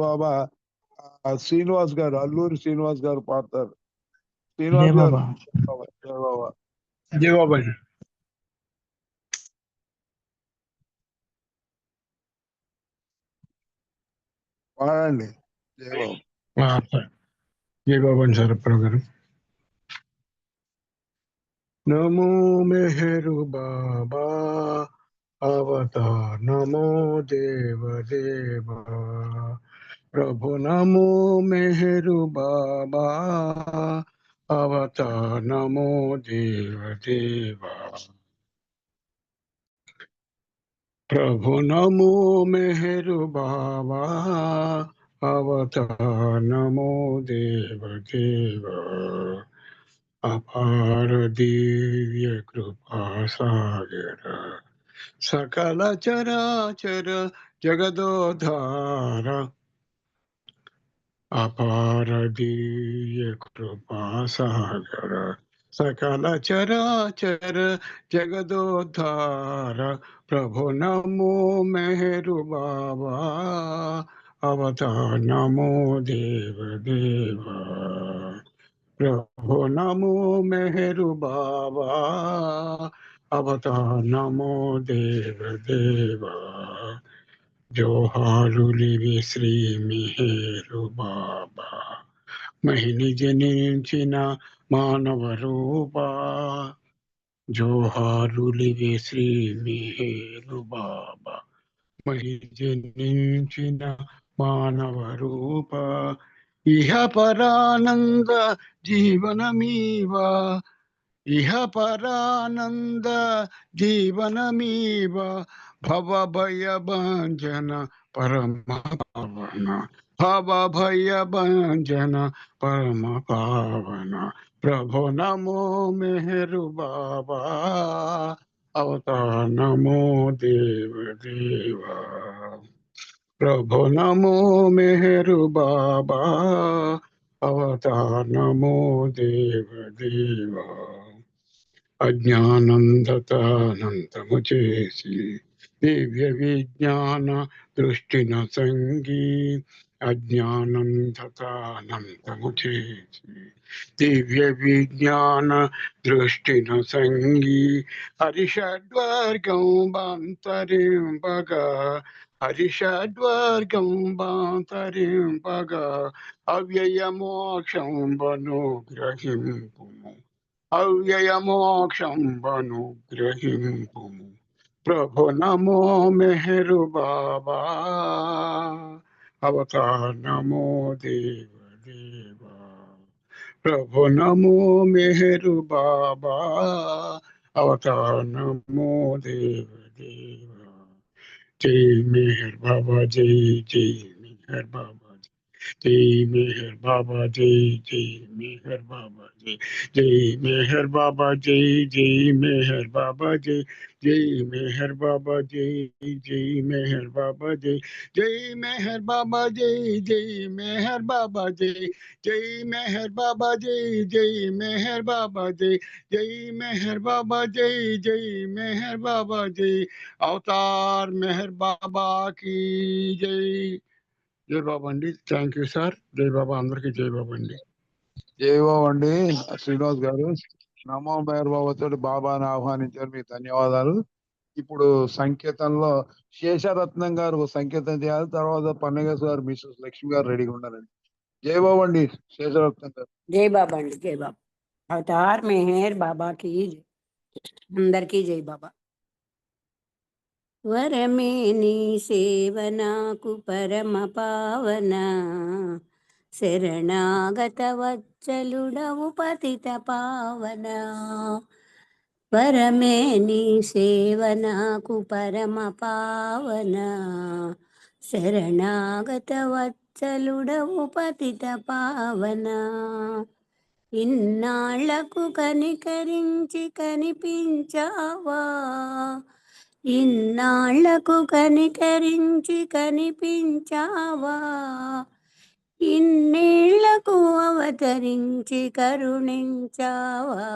బాబా శ్రీనివాస్ గారు, అల్లూరి శ్రీనివాస్ గారు పాడతారు. జై శ్రీనివాస్ గారు. బాబా. జై బాబా. జై బాబా. పాడండి. జై బాబా. జై బాబా అని సరప్రావు గారు. నమో మెహరు బాబా అవతార్, నమో దేవ దేవా ప్రభు, నమో మెహరు బాబా అవతార్, నమో దేవ దేవా ప్రభు, నమో మెహరు బాబా అవతార్, నమో దేవ దేవా అపార దివ్య కృపా సాగర సకల చరాచర జగదోధార అపార దివ్య కృపా సాగర సకల చరాచర జగదోధార ప్రభు, నమో మెహరు బాబా అవతార్, నమో దేవ దేవా ప్రభు, నమో మెహరు బాబా అవతార్, నమో దేవ దేవా జోహారులివి శ్రీ మెహరు బాబా మహిని జనించిన మానవ రూపా జోహారులివి శ్రీ మెహరు బాబా మహిని జనించిన మానవ రూప ఇహ పరానంద జీవనమీవా ఇహ పరానంద జీవనమీవ భవ భయ భంజన పరమ పావన భవ భయ భంజన పరమ పావన ప్రభు, నమో మెహరు బాబా అవతార్, నమో దేవ దేవా ప్రభు, నమో మెహరు బాబా అవతార్, నమో దేవ దేవా అజ్ఞానందతానంతము చేసి దివ్య విజ్ఞాన దృష్టిన సంగీ అజ్ఞానందతానంతము చేసి దివ్య విజ్ఞాన దృష్టిన సంగీ హరిషడ్వర్గం బంతరింపగా హరిషడ్వర్గం బంతరింపగా అవ్యయ మోక్షం బను గ్రహింపుము అవ్యయ మోక్షం బను గ్రహింపుము ప్రభు, నమో మెహరు బాబా అవతార్, నమో దేవ దేవా ప్రభు, నమో మెహరు బాబా అవతార్, నమో దేవ దేవా జై మెహర్ బాబా, జై జై మెహర్ బాబా, జై మెహర్ బాబా, జై జై మెహర్ బాబా, జై జై మెహర్ బాబా, జై జై మెహర్ బాబా, జై జై మెహర్ బాబా, జై జై మెహర్ బాబా, జై జై మెహర్ బాబా, జై జై మెహర్ బాబా, జై జై మెహర్ బాబా, జై జై మెహర్ బాబా, జై జై మెహర్ బాబా, జై జై మెహర్ బాబా, జై అవతార్ మెహర్ బాబా కి జై. జై బాబా అండి. Thank you sir. జై బాబా, అందరికీ జై బాబా అండి. జై బాబా అండి. శ్రీనివాస్ గారు, నమో మెహర్ బాబా తోటి బాబాని ఆహ్వానించారు, మీకు ధన్యవాదాలు. ఇప్పుడు సంకేతంలో శేషరత్నం గారు సంకేతం చేయాలి, తర్వాత పన్నగేశ్వర గారు, మిస్సెస్ లక్ష్మి గారు రెడీగా ఉండాలండి. జై బాబా అండి. శేషరత్నం గారు. జై బాబా అండి. జై బాబా. అవతార్ మెహర్ బాబాకి అందరికీ జై బాబా. వరమే నీ సేవనాకు పరమ పావన శరణాగత వచ్చలుడవు పతిత పావన. వరమే నీ సేవనాకు పరమ పావన శరణాగత వచ్చలుడవు పతిత పావన. ఇన్నాళ్లకు కనికరించి కనిపించావా ఇన్నాళ్లకు కనికరించి కనిపించావా ఇన్నేళ్లకు అవతరించి కరుణించావా.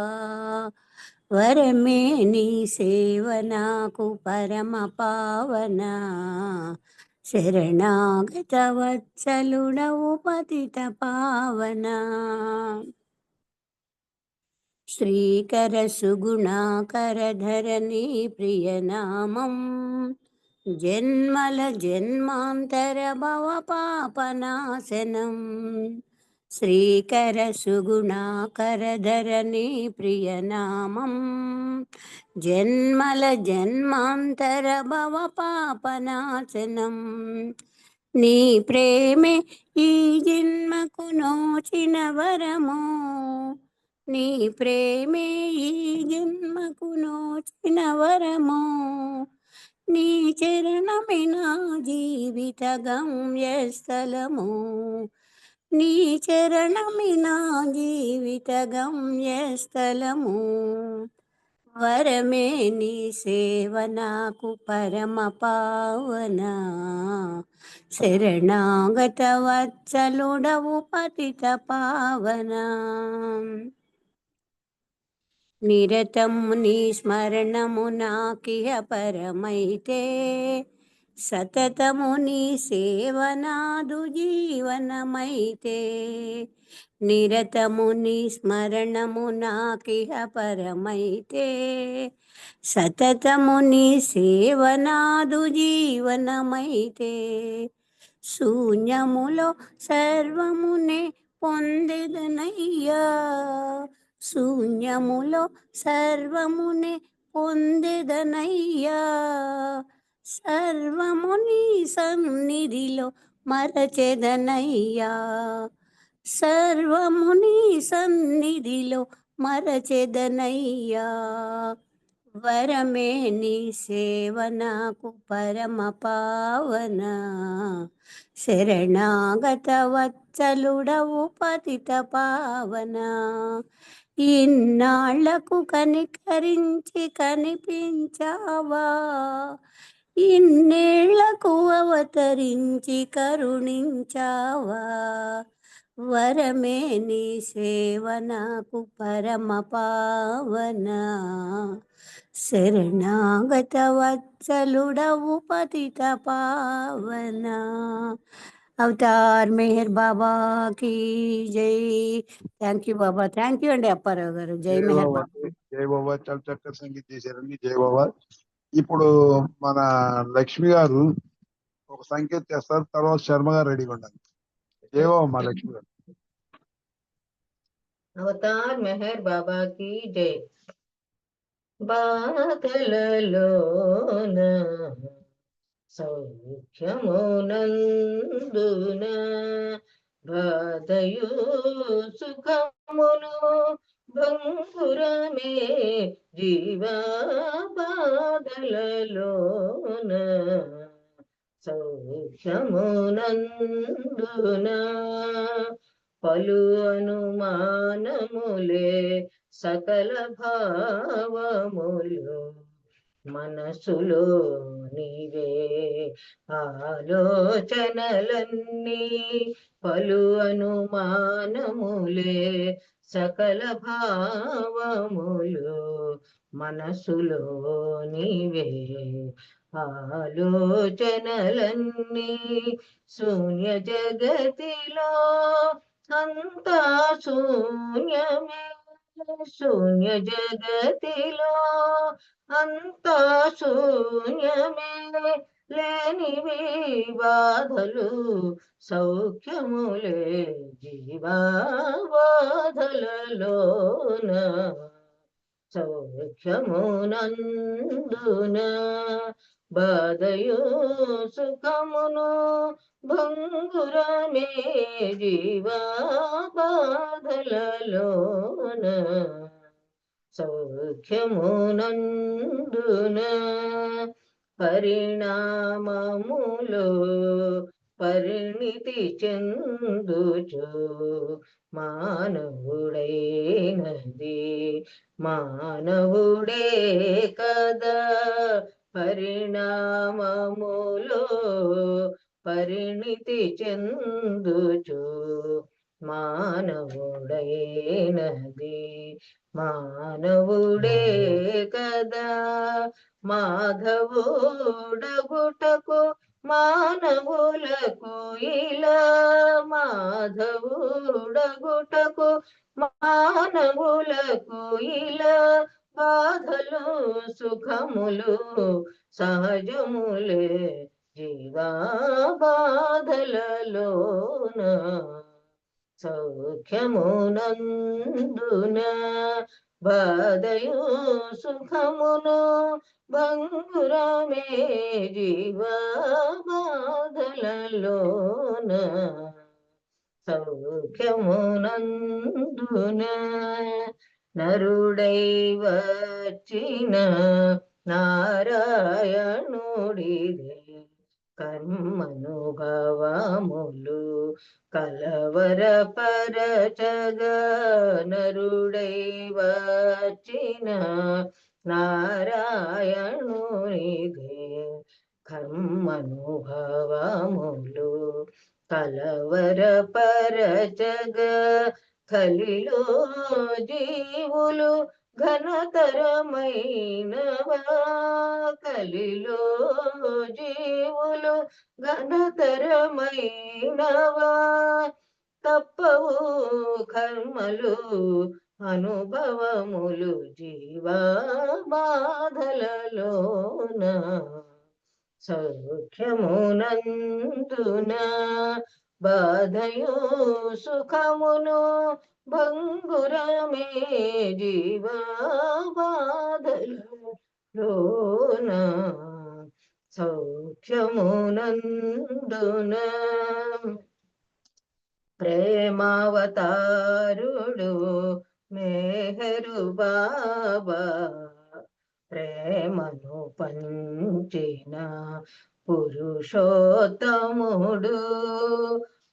వరమే నీ సేవ నాకు పరమ పావన శరణాగత వత్సలుడవు పతిత పావన శ్రీకర సుగుణాకర ధరణి ప్రియనామం జన్మల జన్మాంతర భవ పాపనాశనం శ్రీకర సుగుణాకర ధరణి ప్రియనామం జన్మల జన్మాంతర భవ పాపనాశనం నీ ప్రేమే ఈ జన్మకు నోచిన వరము నీ ప్రేమే ఈ జన్మకు నోచిన వరము నీ చరణమే నా జీవిత గమ్యస్థలము నీ చరణమే నా జీవిత గమ్యస్థలము వరమే నీ సేవ నాకు పరమ పావన శరణాగత వత్సలుడవు పతిత పావన నిరతము నీ స్మరణము నాకిహ పరమైతే సతతము నీ సేవనాదు జీవనమైతే నిరతము నీ స్మరణము నాకిహ పరమైతే సతతము నీ సేవనాదు జీవనమైతే శూన్యములో సర్వమునే పొందెదనయ్యా శూన్యములో సర్వమునే పొందెదనయ్యా సర్వముని సన్నిధిలో మరచెదనయ్యా సర్వముని సన్నిధిలో మరచెదనయ్యా వరమే నీ సేవ నాకు పరమ పావన శరణాగత వత్సలుడవు పతిత పావన ఇన్నాళ్లకు కనికరించి కనిపించావా ఇన్నేళ్లకు అవతరించి కరుణించావా వరమే నీ సేవ నాకు పరమ పావన శరణాగత వత్సలుడవు పతిత పావన అవతార్ మెహర్ బాబా की జై thank you Baba thank you అండి అప్పారావు గారు జై మెహర్ బాబా జై బాబా చాలా చక్కగా సంగీతం చేశారండి జై బాబా ఇప్పుడు మన లక్ష్మి గారు ఒక సంకేతం చేస్తారు తర్వాత శర్మ గారు రెడీగా ఉండాలి జై బాబా మా లక్ష్మి గారు అవతార్ మెహర్ బాబా की జై బాధలలోన సౌఖ్యమునందున బాధయు సుఖమును భంగురమే జీవా బాధలలోన సౌఖ్యమునందున పలు అనుమానములే సకల భావములు మనసులో నీవే ఆలోచనలన్నీ పలు అనుమానములే సకల భావములు మనసులో నీవే ఆలోచనలన్నీ శూన్య జగతిలో అంతా శూన్యమే శూన్య జగతిలో అంతా శూన్యమే లేనివి బాధలు సౌఖ్యములే జీవా బాధలలోన సౌఖ్యమునందున బాధయు సుఖమును భంగురమే జీవా బాధలలోన సౌఖ్యమునందున పరిణామములో పరిణితి చెందుచు మానవుడైనది మానవుడే కదా పరిణామములో పరిణితి చెందుచు మానవుడైనది మానవుడే కదా మాధవుడగుటకు మానవులకు ఇలా మాధవుడగుటకు మానవులకు ఇలా బాధలు సుఖములు సహజములే జీవా బాధలలోన సౌఖ్యమునందున బాధయు సుఖమును భంగురమే జీవా బాధలలోన సౌఖ్యమునందున నరుడై వచ్చిన నారాయణుడిదే కర్మనుభవములు కలవరపరచగా నరుడై వచ్చిన నారాయణునిదే కర్మనుభవములు కలవరపరచగా కలిలో జీవులు ఘనతరమైనవా కలిలో జీవులు ఘనతరమైనవా తప్పవు కర్మలు అనుభవములు జీవా బాధలలోన సౌఖ్యమునందున బాధయు సుఖమును భంగురమే జీవా బాధలలోన సౌఖ్యమునందున ప్రేమావతారుడు మెహరు బాబా ప్రేమను పంచిన పురుషోత్తముడు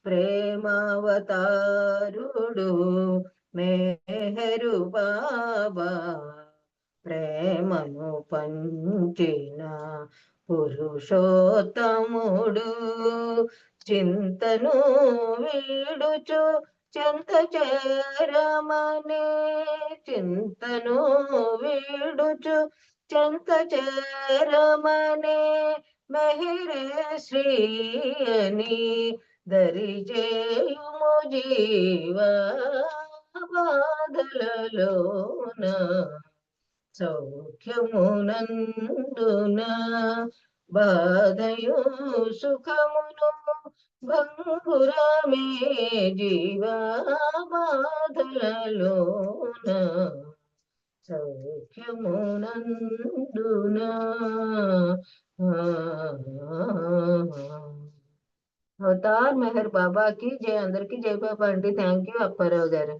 ప్రేమావతారుడు మెహరు బాబా ప్రేమను పంచిన పురుషోత్తముడు చింతను వీడుచు చెంత చేరమనే చింతను వీడుచు చెంత చేరమనే మహిరే శ్రీ అని దరిచేయుము జీవా బాధలలోన సౌఖ్యమునందున బాధయు సుఖమును భంగురమే జీవా బాధలలోన సౌఖ్యమునందున అవతార్ మెహర్ బాబాకి జై అందరికి జై బాబా అండి థ్యాంక్ యూ అప్పారావు గారు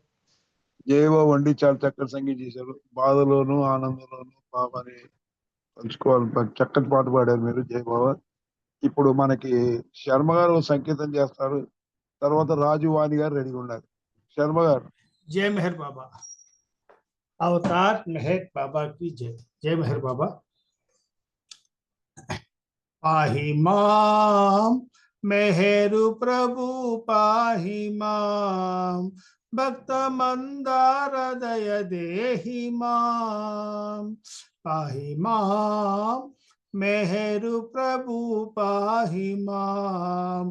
జయబాబు అండి చాలా చక్కటి సంగీతం చేశారు బాధలోను ఆనందంలోను బాబాని పంచుకోవాలి చక్కటి పాట పాడారు మీరు జయబాబా ఇప్పుడు మనకి శర్మ గారు సంకేతం చేస్తారు తర్వాత రాజు వాణి గారు రెడీగా ఉన్నారు శర్మ గారు जय मेहर बाबा अवतार मेहर बाबा की जय जय मेहर बाबा पाहि माम मेहरु प्रभु पाहि माम भक्त मंदार दय देहि माम पाहि माम मेहरु प्रभु पाहि माम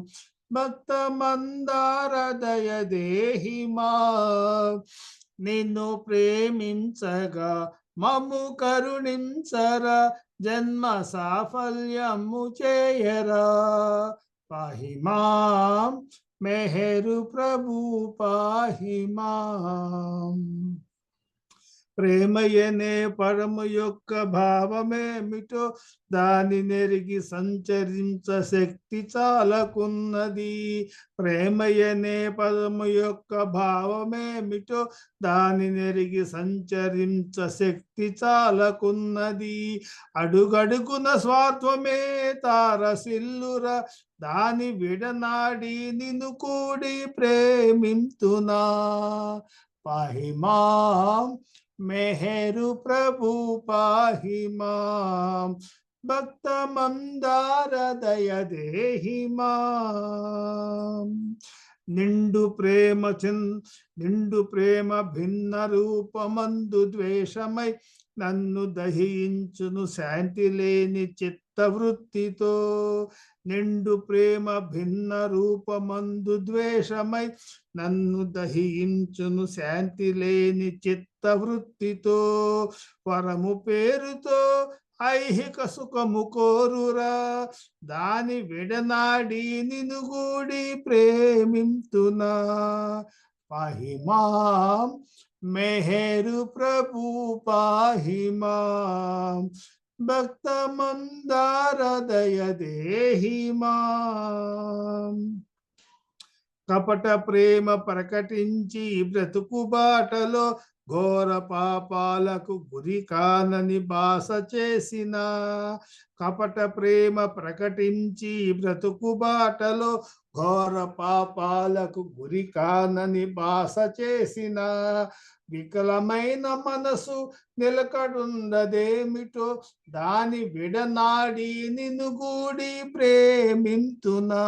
भक्त मंदार दय देहि माम నిన్ను ప్రేమించగా మమ్ము కరుణించరా జన్మ సాఫల్యము చేయరా పాహి మాం మెహరు ప్రభు పాహి మాం ప్రేమయనే పరము యొక్క భావమేమిటో దాని నెరిగి సంచరించ శక్తి చాలకున్నది ప్రేమయనే పదము యొక్క భావమేమిటో దాని నెరిగి సంచరించ శక్తి చాలకున్నది అడుగడుగున స్వార్థమే తారసిల్లుర దాని విడనాడి నిన్ను కూడి ప్రేమింతునా పాహి మాం మెహరు ప్రభు పాహి మాం భక్త మందార దయ దేహి మాం నిండు ప్రేమ భిన్న రూపమందు ద్వేషమై నన్ను దహించును శాంతి లేని చిత్తవృత్తితో నిండు ప్రేమ భిన్న రూపమందు ద్వేషమై నన్ను దహించును శాంతి లేని చిత్తవృత్తితో వరము పేరుతో ఐహిక సుఖము కోరురా దాని విడనాడి నినుగూడి ప్రేమింతునా పాహిమాం మెహరు ప్రభు పాహిమాం భక్త మందార దయ దేహిమాం కపట ప్రేమ ప్రకటించి బ్రతుకు బాటలో ఘోర పాపాలకు గురి కానని బాస చేసిన కపట ప్రేమ ప్రకటించి బ్రతుకు బాటలో ఘోర పాపాలకు గురి కానని బాస చేసిన వికలమైన మనసు నిలకడుండదేమిటో దాని విడనాడి నినుగూడి ప్రేమింతునా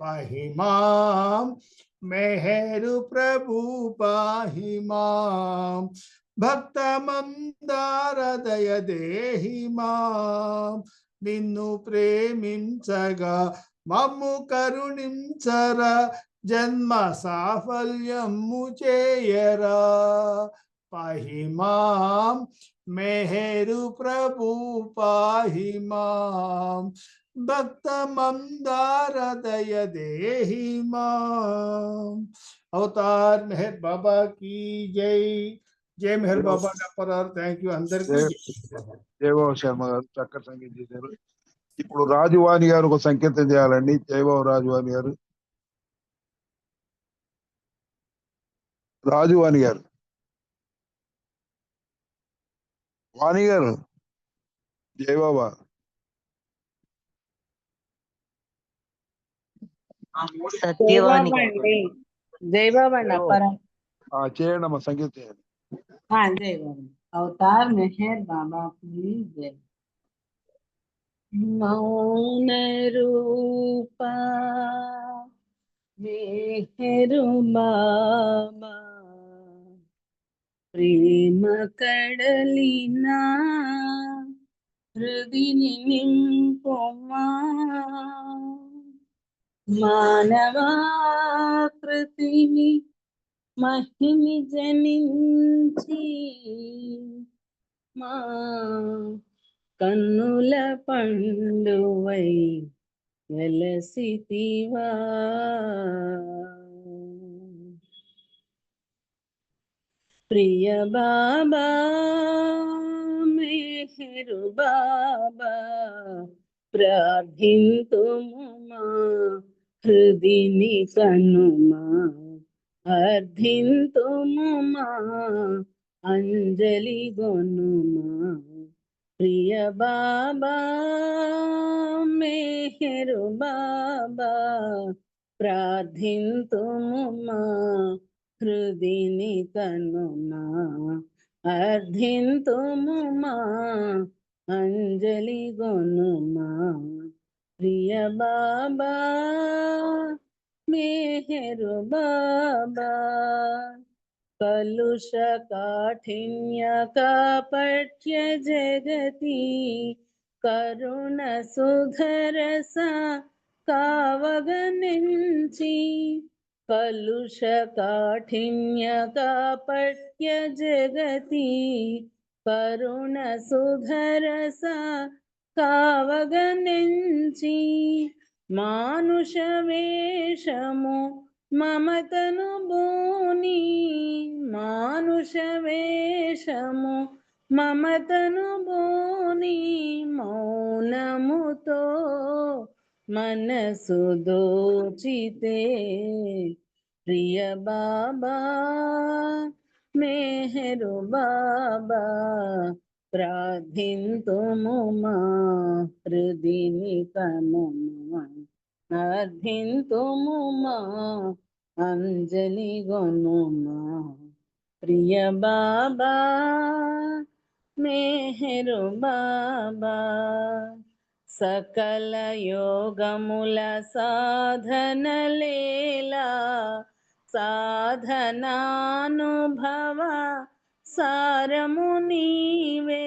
పాహిమాం మెహరు ప్రభు పాహిమాం భక్త మందార దయ దేహిమాం నిన్ను ప్రేమించగా మమ్ము కరుణించరా జన్మ సాఫల్యము చేయరా పాహిమాం మెహరు ప్రభు పాహిమాం భక్త మందార దయ దేహిమాం అవతార్ మెహర్ బాబా की జై జై మెహర్ బాబా పరార్ థ్యాంక్ యూ అందరికీ జయబాబు శర్మ గారు చక్కటి సంగీతం చేశారు. ఇప్పుడు రాజువాణి గారు ఒక సంకేతం చేయాలండి. జయబాబు రాజువాణి గారు. రాజువాణి గారు, వాణి గారు, జయబాబా సత్యవాణి అండి జై బాబా అండి అప్పారావు చేయండి అమ్మా, సంగీతం చేయండి. జై బాబా అవతార్ మెహర్ బాబా की जय మౌన రూపా మెహరు బాబా ప్రేమ కడలినా హృదిని నింపుమా మానవాకృతిని మహిమి జనించి మా కన్నుల పండువై వెలసితివా ప్రియ బాబా మెహరు బాబా ప్రార్థింతుము మా హృదిని కనుమా అర్థింతుము మా అంజలి గొనుమా ప్రియ బాబా మెహరు బాబా ప్రార్థింతుము మా హృదిని కనుమా అర్థింతుము మా అంజలి గొనుమా ప్రియ బాబా మెహరు బాబా కలుష కాఠిన్య కాపట్య జగతి కరుణ సుధరస కావగనించి కలుష కాఠిన్య కాపట్య జగతి కరుణ సుధరస కావగనించి మానుష వేషము మమతను బోని మానుష వేషము మమతను బోని మౌనముతో మనసు దోచితే ప్రియ బాబా మెహరు బాబా ప్రార్థింతుము మా హృదిని కనుమా అర్థింతుము మా అంజలి గొనుమా ప్రియ బాబా మెహరు బాబా సకల యోగముల సాధనలేలా సాధనానుభవ సారము నీవే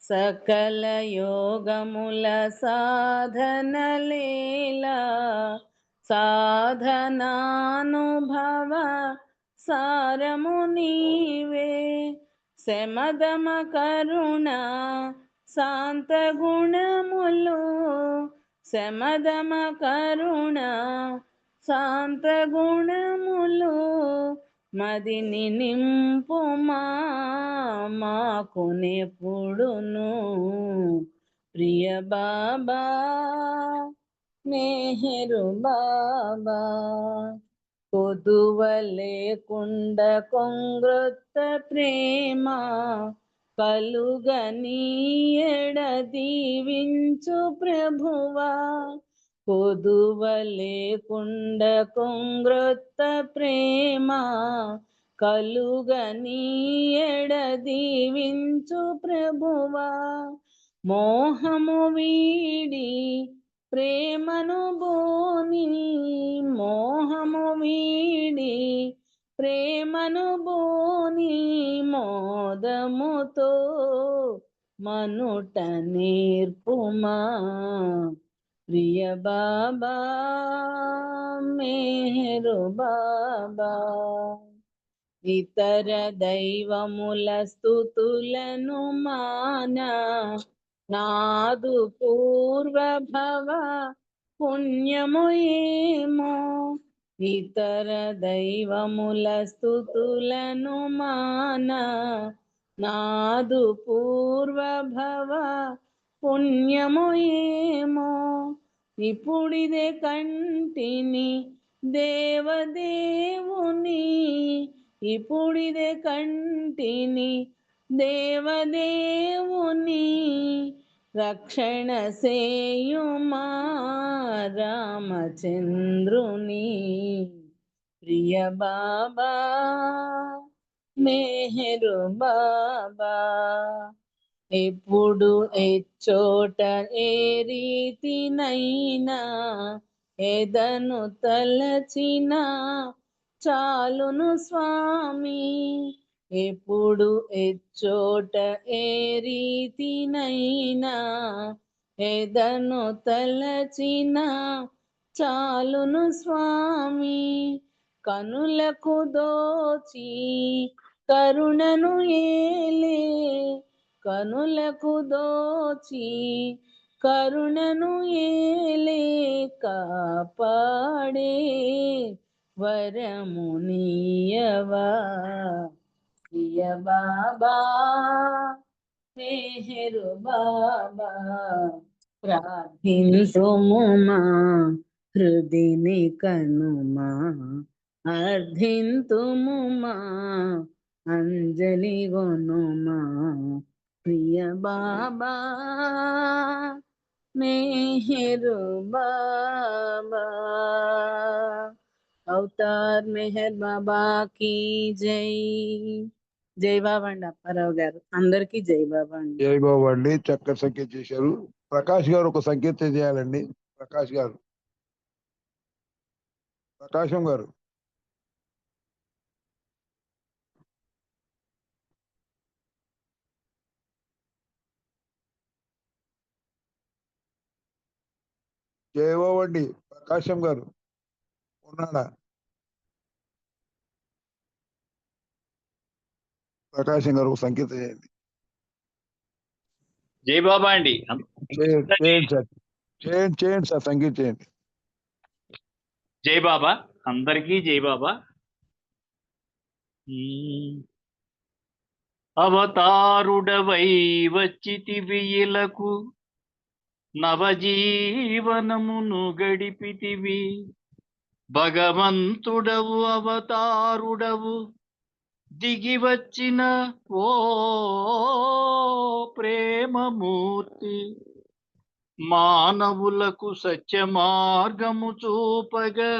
సకల యోగముల సాధనలేలా సాధనానుభవ సారము నీవే శమదమ కరుణ శాంత గుణములు శమదమ కరుణ శాంత గుణములు మదిని నింపుమా మాకు నెప్పుడును ప్రియ బాబా మెహరు బాబా కొదువ లేకుండా కొంగ్రొత్త ప్రేమ కలుగనీయడ దీవించు ప్రభువా కొదువ లేకుండా కొంగ్రొత్త ప్రేమ కలుగనీయడ దీవించు ప్రభువా మోహము వీడి ప్రేమను బోని మోహము వీడి ప్రేమను బోని మోదముతో మనుట నేర్పుమా ప్రియ బాబా మెహరు బాబా ఇతర దైవముల స్తుతులను మానా నాదు పూర్వభవ పుణ్యము ఏమో ఇతర దైవముల స్తుతులను మానా నాదు పూర్వభవ పుణ్యము ఏమో ఇప్పుడిదే కంటిని దేవదేవుని ఇప్పుడిదే కంటిని దేవదేవుని రక్షణ సేయుమా రామచంద్రుని ప్రియ బాబా మెహరు బాబా ఎప్పుడు ఎచ్చోట ఏ రీతినైనా ఎదను తలచిన చాలును స్వామి ఎప్పుడు ఎచ్చోట ఏ రీతినైనా ఎదను తలచిన చాలును స్వామి కనులకు దోచి కరుణను ఏలే కనులకు దోచి కరుణను ఏలే కాపాడే వరమునియవా ప్రియ బాబా మెహరు బాబా ప్రార్థించుము మా హృదిని కనుమా అర్థింతుము మా అంజలి గొనుమా ప్రియ బాబా మెహరు బాబా అవతార్ మెహర్ బాబా की జై జై బాబా అండి అప్పారావు గారు అందరికీ జై బాబా అండి జై బాబు అండి చక్కటి సంకేతం చేశారు. ప్రకాష్ గారు ఒక సంకేతం చేయాలండి. ప్రకాష్ గారు ప్రకాశం గారు జై బాబు అండి ప్రకాశం గారు ఉన్నాడా? ప్రకాశం గారు ఒక సంకేతం చేయండి. జై బాబా అండి. చేయండి సార్, చేయండి సార్, సంగీతం చేయండి. జై బాబా, అందరికీ జై బాబా. అవతారుడవై వచ్చితివి ఇలకు నవజీవనమును గడిపితివి. భగవంతుడవు అవతారుడవు దిగి వచ్చిన ఓ ప్రేమమూర్తి. మానవులకు సత్య మార్గము చూపగా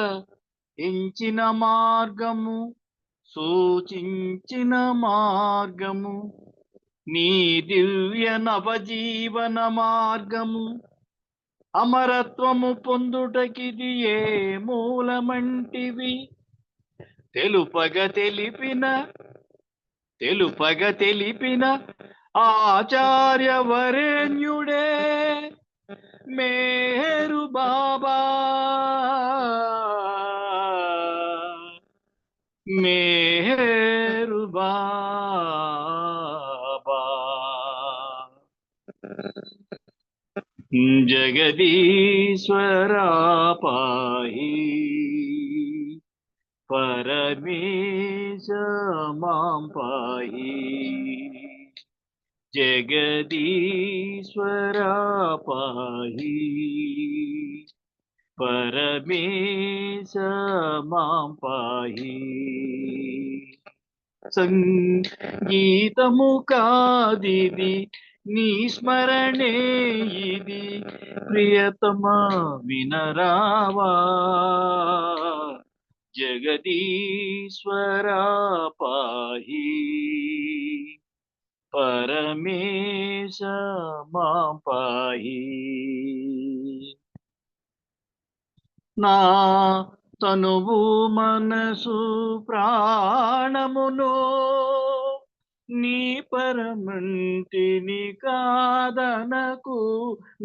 ఎంచిన మార్గము సూచించిన మార్గము నీ దివ్య నవజీవన మార్గము. అమరత్వము పొందుటకిది ఏ మూలమంటివి. తెలుపగ తెలిపిన ఆచార్య వరేణ్యుడే మేరు బాబా మేరు బాబా జగదీశ్వరా పాహి పరమేశ మాం పాహి జగదీశ్వరా పాహి పరమేశ మాం పాహి సంగీతము కాదిది నీ స్మరణే ఇది ప్రియతమా వినరావా జగదీశ్వరా పాహి పరమేశ మాం పాహి నా తనువు మనసు ప్రాణమును నీ పరమంటిని కాదనకు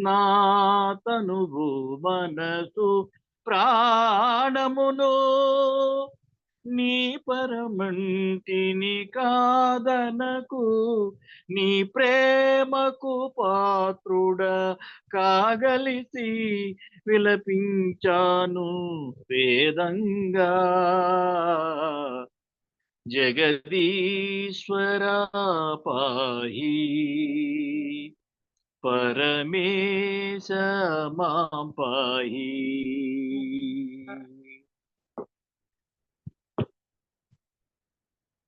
నా తనువు మనసు ప్రాణమును నీ పరమంటిని కాదనకు నీ ప్రేమకు పాత్రుడ కాగలిసి విలపించాను వేదంగా జగదీశ్వరా పాహి పరమేశ మాం పాహి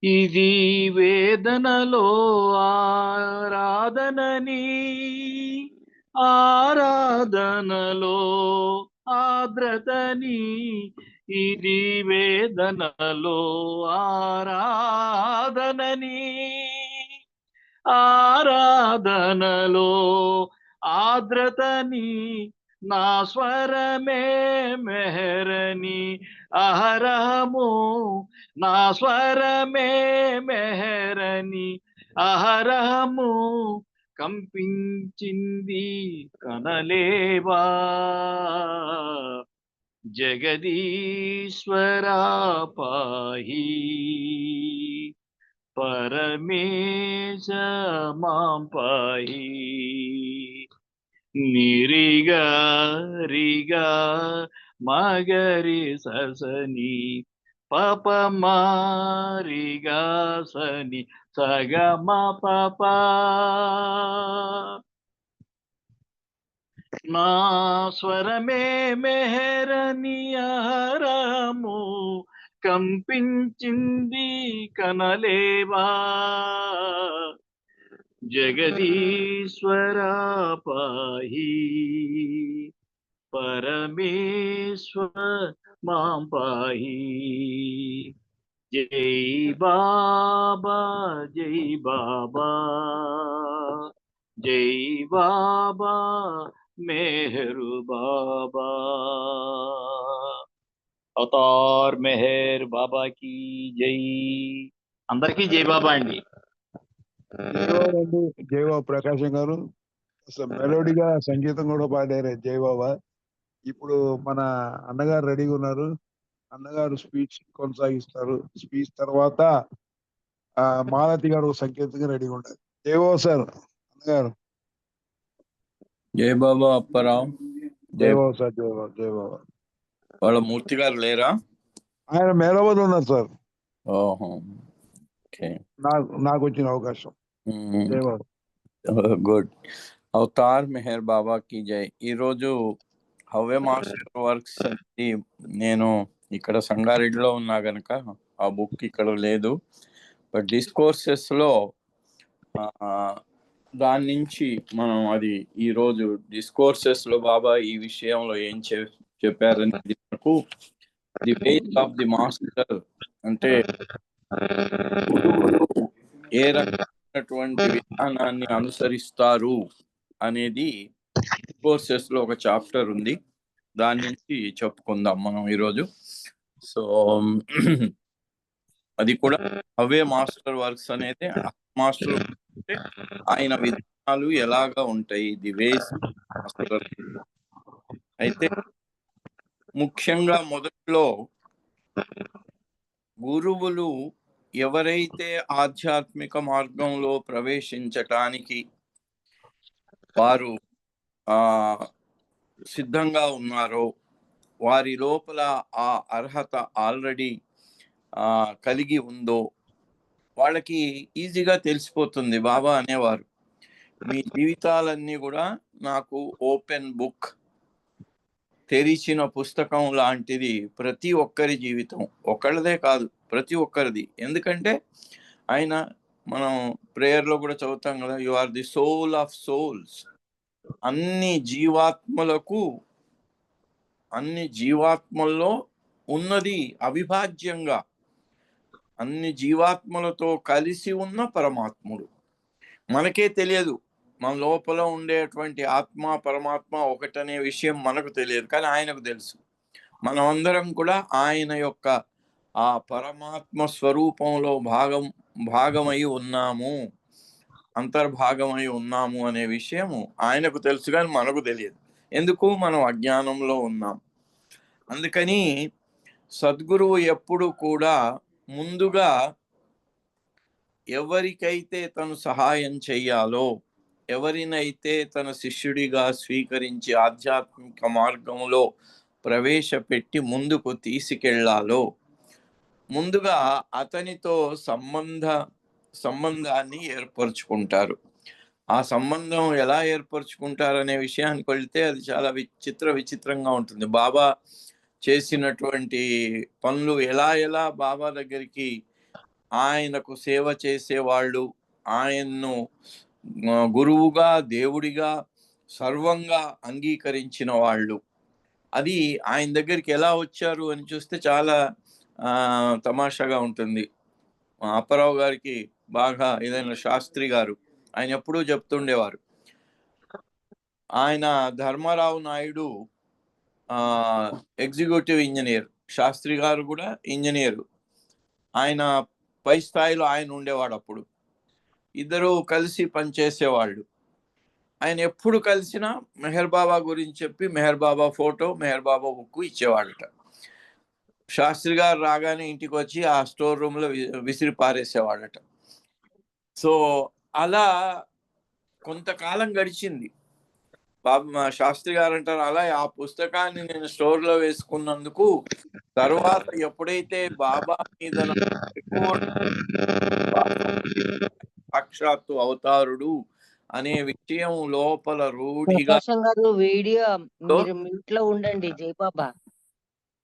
ఇది వేదనలో ఆరాధనని ఆరాధనలో ఆద్రతని ఇది వేదనలో ఆరాధనని ఆరాధనలో ఆద్రతని నా స్వరమే మెహరని అహరహము నా స్వరమే మెహరని అహరహము కంపించింది కనలేవా జగదీశ్వరా పాహి పరమేశ మాం పాహి నిరిగా రిగా మగరి ససని పప మారిగా సని సగమ పప నా స్వరమే మెహరని అహరము కంపించింది కనలేవా జగదీశ్వరా పాహి పరమేశ్వర మాం పాహి జై బాబా జై బాబా జై బాబా మెహరు బాబా అవతార్ మెహర్ బాబా కి జై. అందరికీ జై బాబా అండి. జయబాబా ప్రకాశం గారు అసలు మెలోడీగా సంగీతం కూడా పాడారు జయబాబా. ఇప్పుడు మన అన్నగారు రెడీగా ఉన్నారు. అన్నగారు స్పీచ్ కొనసాగిస్తారు. స్పీచ్ తర్వాత మాలతి గారు సంకేతంగా రెడీగా ఉంటారు. జయబాబా సార్ అన్నగారు. జై బాబా అప్పారావు. జయబాబా సార్ జయబాబా జయబాబా. వాళ్ళ మూర్తి గారు లేరా? ఆయన మేరాబాద్ ఉన్నారు సార్. ఓహో ఓకే. నాకు వచ్చిన అవకాశం. జయబాబా. గుడ్. అవతార్ మెహర్ బాబాకి జై. ఈరోజు హవ్య మాస్టర్ వర్క్స్ అనేది నేను ఇక్కడ సంగారెడ్డిలో ఉన్నా గనక ఆ బుక్ ఇక్కడ లేదు. బట్ డిస్కోర్సెస్ లో దాని నుంచి మనం అది ఈరోజు డిస్కోర్సెస్ లో బాబా ఈ విషయంలో ఏం చెప్పారనేది మనకు the ways of the master అంటే ఏ రకమైనటువంటి విధానాన్ని అనుసరిస్తారు అనేది కోర్సెస్ లో ఒక చాప్టర్ ఉంది. దాని నుంచి చెప్పుకుందాం మనం ఈరోజు. సో అది కూడా అవే మాస్టర్ వర్క్స్ అనేది మాస్టర్ అంటే ఆయన విధానాలు ఎలాగా ఉంటాయి, ది వేస్. అయితే ముఖ్యంగా మొదట్లో గురువులు ఎవరైతే ఆధ్యాత్మిక మార్గంలో ప్రవేశించటానికి వారు సిద్ధంగా ఉన్నారో, వారి లోపల ఆ అర్హత ఆల్రెడీ కలిగి ఉందో వాళ్ళకి ఈజీగా తెలిసిపోతుంది. బాబా అనేవారు, మీ జీవితాలన్నీ కూడా నాకు ఓపెన్ బుక్, తెరిచిన పుస్తకం లాంటిది ప్రతి ఒక్కరి జీవితం, ఒకళ్ళదే కాదు ప్రతి ఒక్కరిది. ఎందుకంటే ఆయన, మనం ప్రేయర్లో కూడా చదువుతాం కదా, you are the soul of souls. అన్ని జీవాత్మల్లో ఉన్నది అవిభాజ్యంగా అన్ని జీవాత్మలతో కలిసి ఉన్న పరమాత్ముడు. మనకే తెలియదు, మన లోపల ఉండేటువంటి ఆత్మ పరమాత్మ ఒకటనే విషయం మనకు తెలియదు, కానీ ఆయనకు తెలుసు. మనమందరం కూడా ఆయన యొక్క ఆ పరమాత్మ స్వరూపంలో భాగమై ఉన్నాము, అంతర్భాగమై ఉన్నాము అనే విషయము ఆయనకు తెలుసు, కానీ మనకు తెలియదు. ఎందుకు? మనం అజ్ఞానంలో ఉన్నాం. అందుకని సద్గురువు ఎప్పుడు కూడా ముందుగా ఎవరికైతే తను సహాయం చెయ్యాలో, ఎవరినైతే తన శిష్యుడిగా స్వీకరించి ఆధ్యాత్మిక మార్గంలో ప్రవేశపెట్టి ముందుకు తీసుకెళ్లాలో, ముందుగా అతనితో సంబంధాన్ని ఏర్పరచుకుంటారు. ఆ సంబంధం ఎలా ఏర్పరచుకుంటారనే విషయానికి వెళ్తే అది చాలా విచిత్రంగా ఉంటుంది. బాబా చేసినటువంటి పనులు ఎలా బాబా దగ్గరికి ఆయనకు సేవ చేసేవాళ్ళు, ఆయన్ను గురువుగా, దేవుడిగా, సర్వంగా అంగీకరించిన వాళ్ళు, అది ఆయన దగ్గరికి ఎలా వచ్చారు అని చూస్తే చాలా తమాషాగా ఉంటుంది. అప్పారావు గారికి బాగా ఏదైనా శాస్త్రి గారు ఆయన ఎప్పుడూ చెప్తుండేవారు, ఆయన ధర్మారావు నాయుడు ఎగ్జిక్యూటివ్ ఇంజనీర్, శాస్త్రి గారు కూడా ఇంజనీరు. ఆయన పై స్థాయిలో ఆయన ఉండేవాడు. అప్పుడు ఇద్దరు కలిసి పనిచేసేవాళ్ళు. ఆయన ఎప్పుడు కలిసినా మెహర్ బాబా గురించి చెప్పి మెహర్ బాబా ఫోటో, మెహర్ బాబా బుక్ ఇచ్చేవాడట. శాస్త్రి గారు రాగానే ఇంటికి వచ్చి ఆ స్టోర్ రూమ్ లో విసిరి పారేసేవాడట. సో అలా కొంతకాలం గడిచింది. బాబా శాస్త్రి గారు అంటారు, అలా ఆ పుస్తకాన్ని నేను స్టోర్ లో వేసుకున్నందుకు తర్వాత ఎప్పుడైతే బాబా మీద సాక్షాత్తు అవతారుడు అనే విషయం లోపల రూఢిగా, ప్రకాశం గారు వీడియో మీరు మ్యూట్ లో ఉండండి జయబాబా.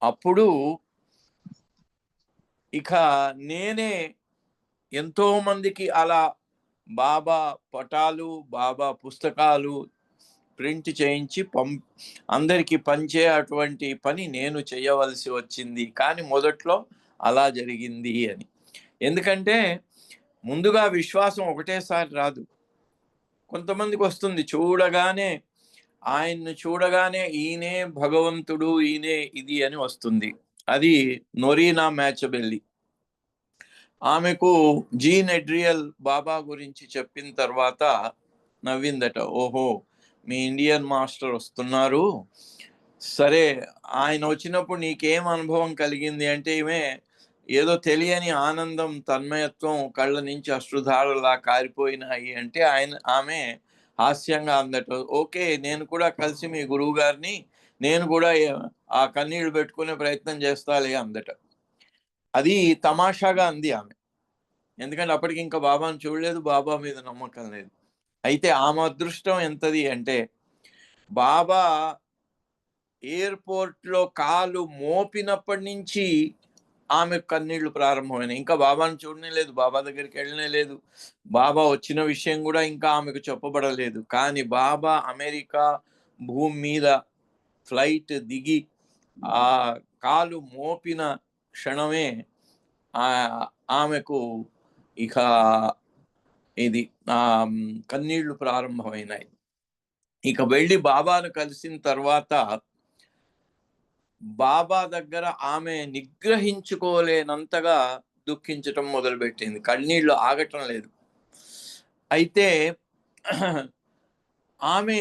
అప్పుడు ఇక నేనే ఎంతో మందికి అలా బాబా పటాలు, బాబా పుస్తకాలు ప్రింట్ చేయించి అందరికి పంచే అటువంటి పని నేను చేయవలసి వచ్చింది. కానీ మొదట్లో అలా జరిగింది అని. ఎందుకంటే ముందుగా విశ్వాసం ఒకటేసారి రాదు, కొంతమందికి వస్తుంది. ఆయన్ని చూడగానే ఈయనే భగవంతుడు, ఈయనే ఇది అని వస్తుంది. అది నొరీనా మ్యాచబెల్లి. ఆమెకు జీన్ ఎడ్రియల్ బాబా గురించి చెప్పిన తర్వాత నవ్విందట. ఓహో, మీ ఇండియన్ మాస్టర్ వస్తున్నారు, సరే ఆయన వచ్చినప్పుడు నీకేం అనుభవం కలిగింది అంటే, ఈమె ఏదో తెలియని ఆనందం, తన్మయత్వం, కళ్ళ నుంచి అశ్రుధారలా కారిపోయినాయి అంటే ఆమె హాస్యంగా అందట, ఓకే నేను కూడా కలిసి మీ గురువు గారిని నేను కూడా ఆ కన్నీళ్లు పెట్టుకునే ప్రయత్నం చేస్తాలే అందట. అది తమాషాగా అంది ఆమె, ఎందుకంటే అప్పటికి ఇంకా బాబాను చూడలేదు, బాబా మీద నమ్మకం లేదు. అయితే ఆమె అదృష్టం ఎంతది అంటే, బాబా ఎయిర్పోర్ట్ లో కాలు మోపినప్పటి నుంచి ఆమె కన్నీళ్లు ప్రారంభమైనాయి. ఇంకా బాబాను చూడనే లేదు, బాబా దగ్గరికి వెళ్ళనే లేదు, బాబా వచ్చిన విషయం కూడా ఇంకా ఆమెకు చెప్పబడలేదు. కానీ బాబా అమెరికా భూమి మీద ఫ్లైట్ దిగి ఆ కాలు మోపిన క్షణమే ఆమెకు ఇక ఇది కన్నీళ్లు ప్రారంభమైనాయి. ఇక వెళ్ళి బాబాను కలిసిన తర్వాత బాబా దగ్గర ఆమె నిగ్రహించుకోలేనంతగా దుఃఖించటం మొదలుపెట్టింది. కన్నీళ్లు ఆగటం లేదు. అయితే ఆమె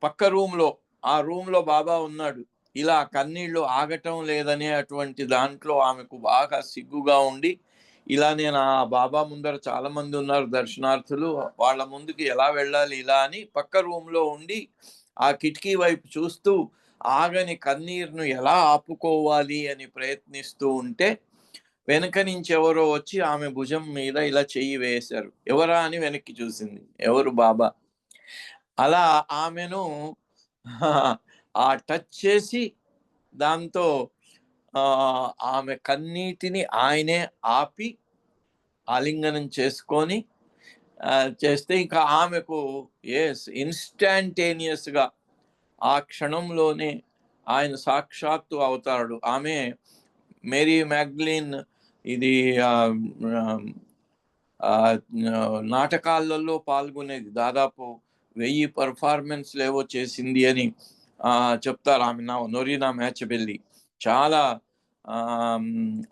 పక్క రూమ్లో, ఆ రూమ్లో బాబా ఉన్నాడు. ఇలా కన్నీళ్లు ఆగటం లేదనే అటువంటి దాంట్లో ఆమెకు బాగా సిగ్గుగా ఉండి, ఇలా నేను ఆ బాబా ముందర చాలా మంది ఉన్నారు దర్శనార్థులు, వాళ్ళ ముందుకి ఎలా వెళ్ళాలి ఇలా అని పక్క రూమ్లో ఉండి ఆ కిటికీ వైపు చూస్తూ ఆగని కన్నీరును ఎలా ఆపుకోవాలి అని ప్రయత్నిస్తూ ఉంటే వెనక నుంచి ఎవరో వచ్చి ఆమె భుజం మీద ఇలా చెయ్యి వేశారు. ఎవరా అని వెనక్కి చూసింది. ఎవరు? బాబా. అలా ఆమెను ఆ టచ్ చేసి దాంతో ఆమె కన్నీటిని ఆయనే ఆపి ఆలింగనం చేసుకొని చేస్తే ఇంకా ఆమెకు ఇన్స్టాంటేనియస్గా ఆ క్షణంలోనే ఆయన సాక్షాత్తు అవుతాడు. ఆమె మేరీ మ్యాగ్లిన్ ఇది నాటకాలలో పాల్గొనేది, దాదాపు 1000 పర్ఫార్మెన్స్లు ఏవో చేసింది అని చెప్తారు. ఆమె నొరీనా మ్యాచబెల్లి చాలా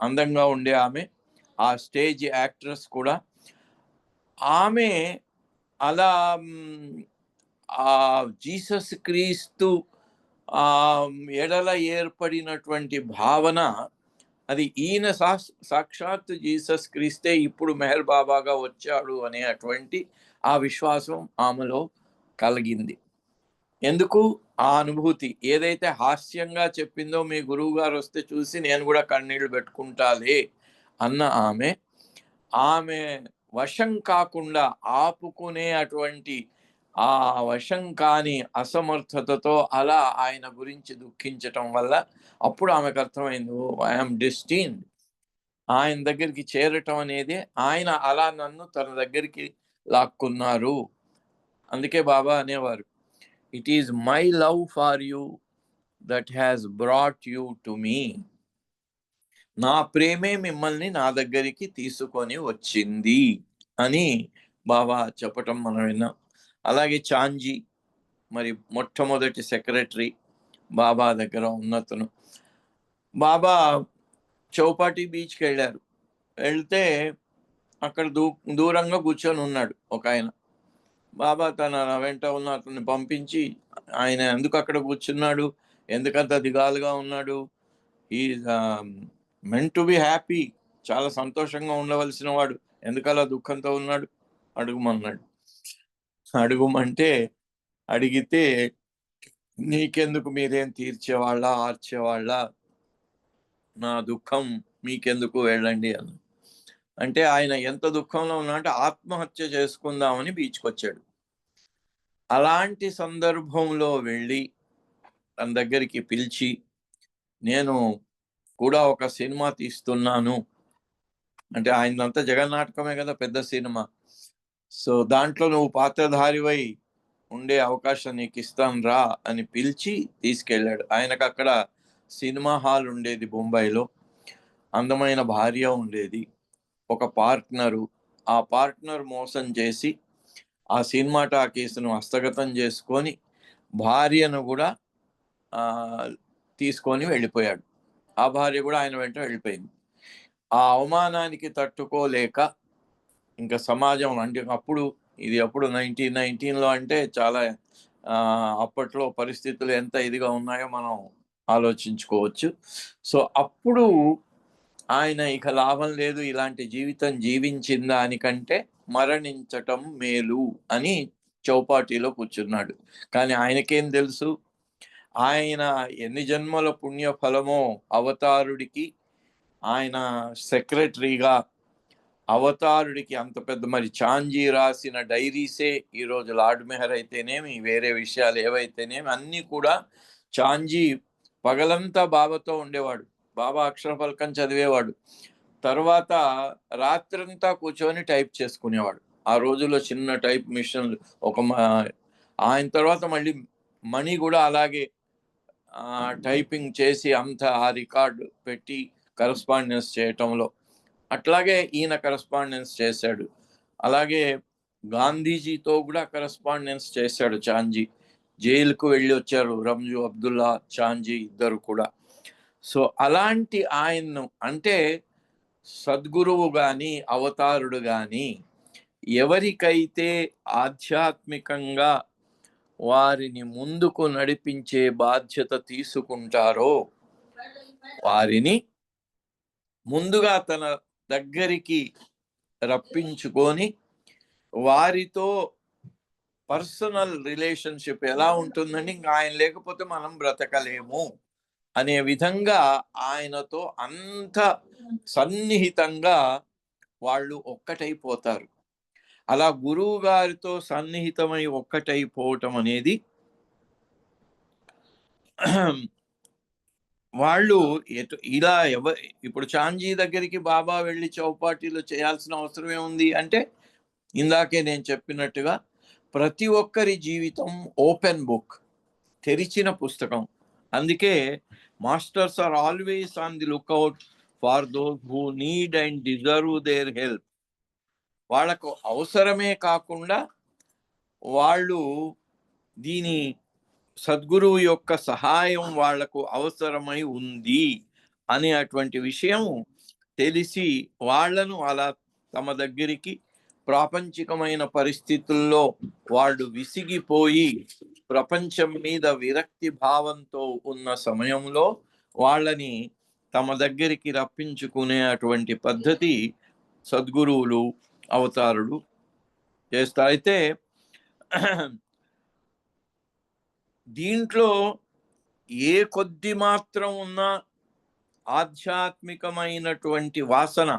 అందంగా ఉండే ఆమె, ఆ స్టేజ్ యాక్ట్రెస్ కూడా. ఆమె అలా ఆ జీసస్ క్రీస్తు ఎడల ఏర్పడినటువంటి భావన, అది ఈయన సాక్షాత్తు జీసస్ క్రీస్తే ఇప్పుడు మెహర్ బాబాగా వచ్చాడు అనే అటువంటి ఆ విశ్వాసం ఆమెలో కలిగింది. ఎందుకు? ఆ అనుభూతి ఏదైతే హాస్యంగా చెప్పిందో, మీ గురువు గారు వస్తే చూసి నేను కూడా కన్నీళ్లు పెట్టుకుంటాలే అన్న ఆమె వశం కాకుండా ఆపుకునే అటువంటి ఆ వశం కాని అసమర్థతతో అలా ఆయన గురించి దుఃఖించటం వల్ల అప్పుడు ఆమెకు అర్థమైంది, ఐఎమ్ డెస్టిన్డ్, ఆయన దగ్గరికి చేరటం అనేది, ఆయన అలా నన్ను తన దగ్గరికి లాక్కున్నారు. అందుకే బాబా అనేవారు, it is my love for you that has brought you to me. నా ప్రేమే మిమ్మల్ని నా దగ్గరికి తీసుకొని వచ్చింది అని బాబా చెప్పటం మనం విన్నాం. అలాగే చాంజీ మరి మొట్టమొదటి సెక్రటరీ బాబా దగ్గర ఉన్నతను. బాబా చౌపాటి బీచ్కి వెళ్ళారు. వెళ్తే అక్కడ దూరంగా కూర్చొని ఉన్నాడు ఒక ఆయన. బాబా తన వెంట ఉన్న అతన్ని పంపించి, ఆయన ఎందుకు అక్కడ కూర్చున్నాడు, ఎందుకంత దిగాలుగా ఉన్నాడు, is meant to be happy, చాలా సంతోషంగా ఉండవలసిన వాడు, ఎందుకలా దుఃఖంతో ఉన్నాడు అడుగుమన్నాడు. అడుగుమంటే అడిగితే, నీకెందుకు, మీరేం తీర్చేవాళ్ళ ఆర్చేవాళ్ళ, నా దుఃఖం మీకెందుకు, వెళ్ళండి అని. అంటే ఆయన ఎంత దుఃఖంలో ఉన్నా అంటే ఆత్మహత్య చేసుకుందామని బీచ్కి వచ్చాడు. అలాంటి సందర్భంలో వెళ్ళి తన దగ్గరికి పిలిచి, నేను కూడా ఒక సినిమా తీస్తున్నాను అంటే, ఆయనంతా జగన్నాటకమే కదా, పెద్ద సినిమా, సో దాంట్లో నువ్వు పాత్రధారివై ఉండే అవకాశం నీకు ఇస్తాను రా అని పిలిచి తీసుకెళ్ళాడు. ఆయనకు అక్కడ సినిమా హాల్ ఉండేది బొంబాయిలో, అందమైన భార్య ఉండేది, ఒక పార్ట్నరు. ఆ పార్ట్నర్ మోసం చేసి ఆ సినిమా టాకీస్ను హస్తగతం చేసుకొని భార్యను కూడా తీసుకొని వెళ్ళిపోయాడు. ఆ భార్య కూడా ఆయన వెంట వెళ్ళిపోయింది. ఆ అవమానానికి తట్టుకోలేక ఇంకా సమాజం అంటే అప్పుడు 1919లో అంటే చాలా అప్పట్లో పరిస్థితులు ఎంత ఇదిగా ఉన్నాయో మనం ఆలోచించుకోవచ్చు. సో అప్పుడు ఆయన ఇక లాభం లేదు, ఇలాంటి జీవితం జీవించిన దానికంటే మరణించటం మేలు అని చౌపాటీలో కూర్చున్నాడు. కానీ ఆయనకేం తెలుసు, ఆయన ఎన్ని జన్మల పుణ్య ఫలమో అవతారుడికి, ఆయన సెక్రటరీగా అవతారుడికి అంత పెద్ద, మరి చాంజీ రాసిన డైరీసే ఈరోజు లార్డ్ మెహర్ అయితేనేమి, వేరే విషయాలు ఏవైతేనేమి అన్నీ కూడా చాంజీ పగలంతా బాబాతో ఉండేవాడు. బాబా అక్షర ఫలకం చదివేవాడు, తర్వాత రాత్రంతా కూర్చొని టైప్ చేసుకునేవాడు. ఆ రోజుల్లో చిన్న టైప్ మిషన్లు ఆయన తర్వాత మళ్ళీ మణి కూడా అలాగే టైపింగ్ చేసి అంత ఆ రికార్డు పెట్టి కరస్పాండెన్స్ చేయటంలో, అట్లాగే ఈయన కరస్పాండెన్స్ చేశాడు. అలాగే గాంధీజీతో కూడా కరస్పాండెన్స్ చేశాడు చాంజీ. జైలుకు వెళ్ళి వచ్చారు రంజు అబ్దుల్లా, చాంజీ ఇద్దరు కూడా. సో అలాంటి ఆయన్ను, అంటే సద్గురువు కానీ అవతారుడు కానీ ఎవరికైతే ఆధ్యాత్మికంగా వారిని ముందుకు నడిపించే బాధ్యత తీసుకుంటారో వారిని ముందుగా తన దగ్గరికి రప్పించుకొని వారితో పర్సనల్ రిలేషన్షిప్ ఎలా ఉంటుందండి, ఇంకా ఆయన లేకపోతే మనం బ్రతకలేము అనే విధంగా ఆయనతో అంత సన్నిహితంగా వాళ్ళు ఒక్కటైపోతారు. అలా గురువు గారితో సన్నిహితమై ఒక్కటైపోవటం అనేది వాళ్ళు ఇలా ఇప్పుడు చాంజీ దగ్గరికి బాబా వెళ్ళి చౌపాటీలో చేయాల్సిన అవసరం ఏముంది అంటే, ఇందాకే నేను చెప్పినట్టుగా ప్రతి ఒక్కరి జీవితం ఓపెన్ బుక్, తెరిచిన పుస్తకం. అందుకే masters are always on the lookout for those who need and deserve their help. వాళ్ళకు అవసరమే కాకుండా వాళ్ళు దీని సద్గురువు యొక్క సహాయం వాళ్లకు అవసరమై ఉంది అనే అటువంటి విషయం తెలిసి వాళ్లను అలా తమ దగ్గరికి ప్రాపంచికమైన పరిస్థితుల్లో వాళ్ళు విసిగిపోయి ప్రపంచం మీద విరక్తి భావంతో ఉన్న సమయంలో వాళ్ళని తమ దగ్గరికి రప్పించుకునే అటువంటి పద్ధతి సద్గురువులు అవతారులు చేస్తారు. అయితే దీంట్లో ఏ కొద్ది మాత్రం ఉన్న ఆధ్యాత్మికమైనటువంటి వాసన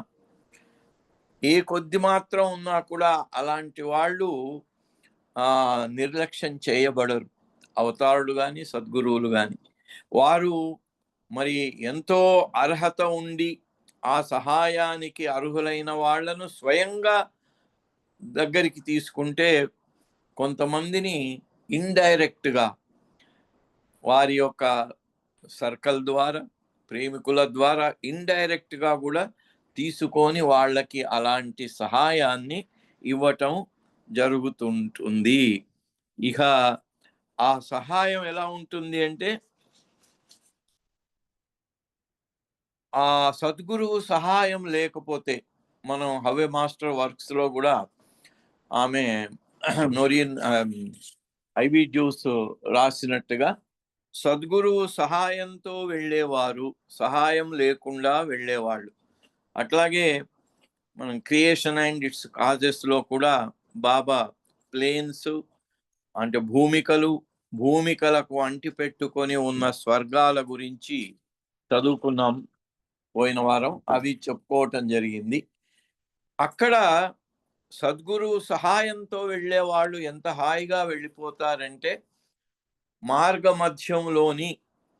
ఏ కొద్ది మాత్రం ఉన్నా కూడా అలాంటి వాళ్ళు నిర్లక్ష్యం చేయబడరు. అవతారులు కానీ సద్గురువులు కానీ వారు మరి ఎంతో అర్హత ఉండి ఆ సహాయానికి అర్హులైన వాళ్లను స్వయంగా దగ్గరికి తీసుకుంటే కొంతమందిని ఇండైరెక్ట్గా వారి యొక్క సర్కిల్ ద్వారా ప్రేమికుల ద్వారా ఇండైరెక్ట్గా కూడా తీసుకొని వాళ్ళకి అలాంటి సహాయాన్ని ఇవ్వటం జరుగుతుంటుంది. ఇక ఆ సహాయం ఎలా ఉంటుంది అంటే, ఆ సద్గురువు సహాయం లేకపోతే మనం హవే మాస్టర్ వర్క్స్ లో కూడా ఆమె నోరియన్ ఐవి జ్యూస్ రాసినట్టుగా సద్గురువు సహాయంతో వెళ్ళేవారు, సహాయం లేకుండా వెళ్ళేవాళ్ళు. అట్లాగే మనం క్రియేషన్ అండ్ ఇట్స్ కాజెస్ లో కూడా బాబా ప్లేన్స్ అంటే భూమికలకు అంటిపెట్టుకొని ఉన్న స్వర్గాల గురించి చదువుకున్నాం పోయిన వారం, అవి చెప్పుకోవటం జరిగింది. అక్కడ సద్గురువు సహాయంతో వెళ్ళే వాళ్ళు ఎంత హాయిగా వెళ్ళిపోతారంటే, మార్గ మధ్యంలోని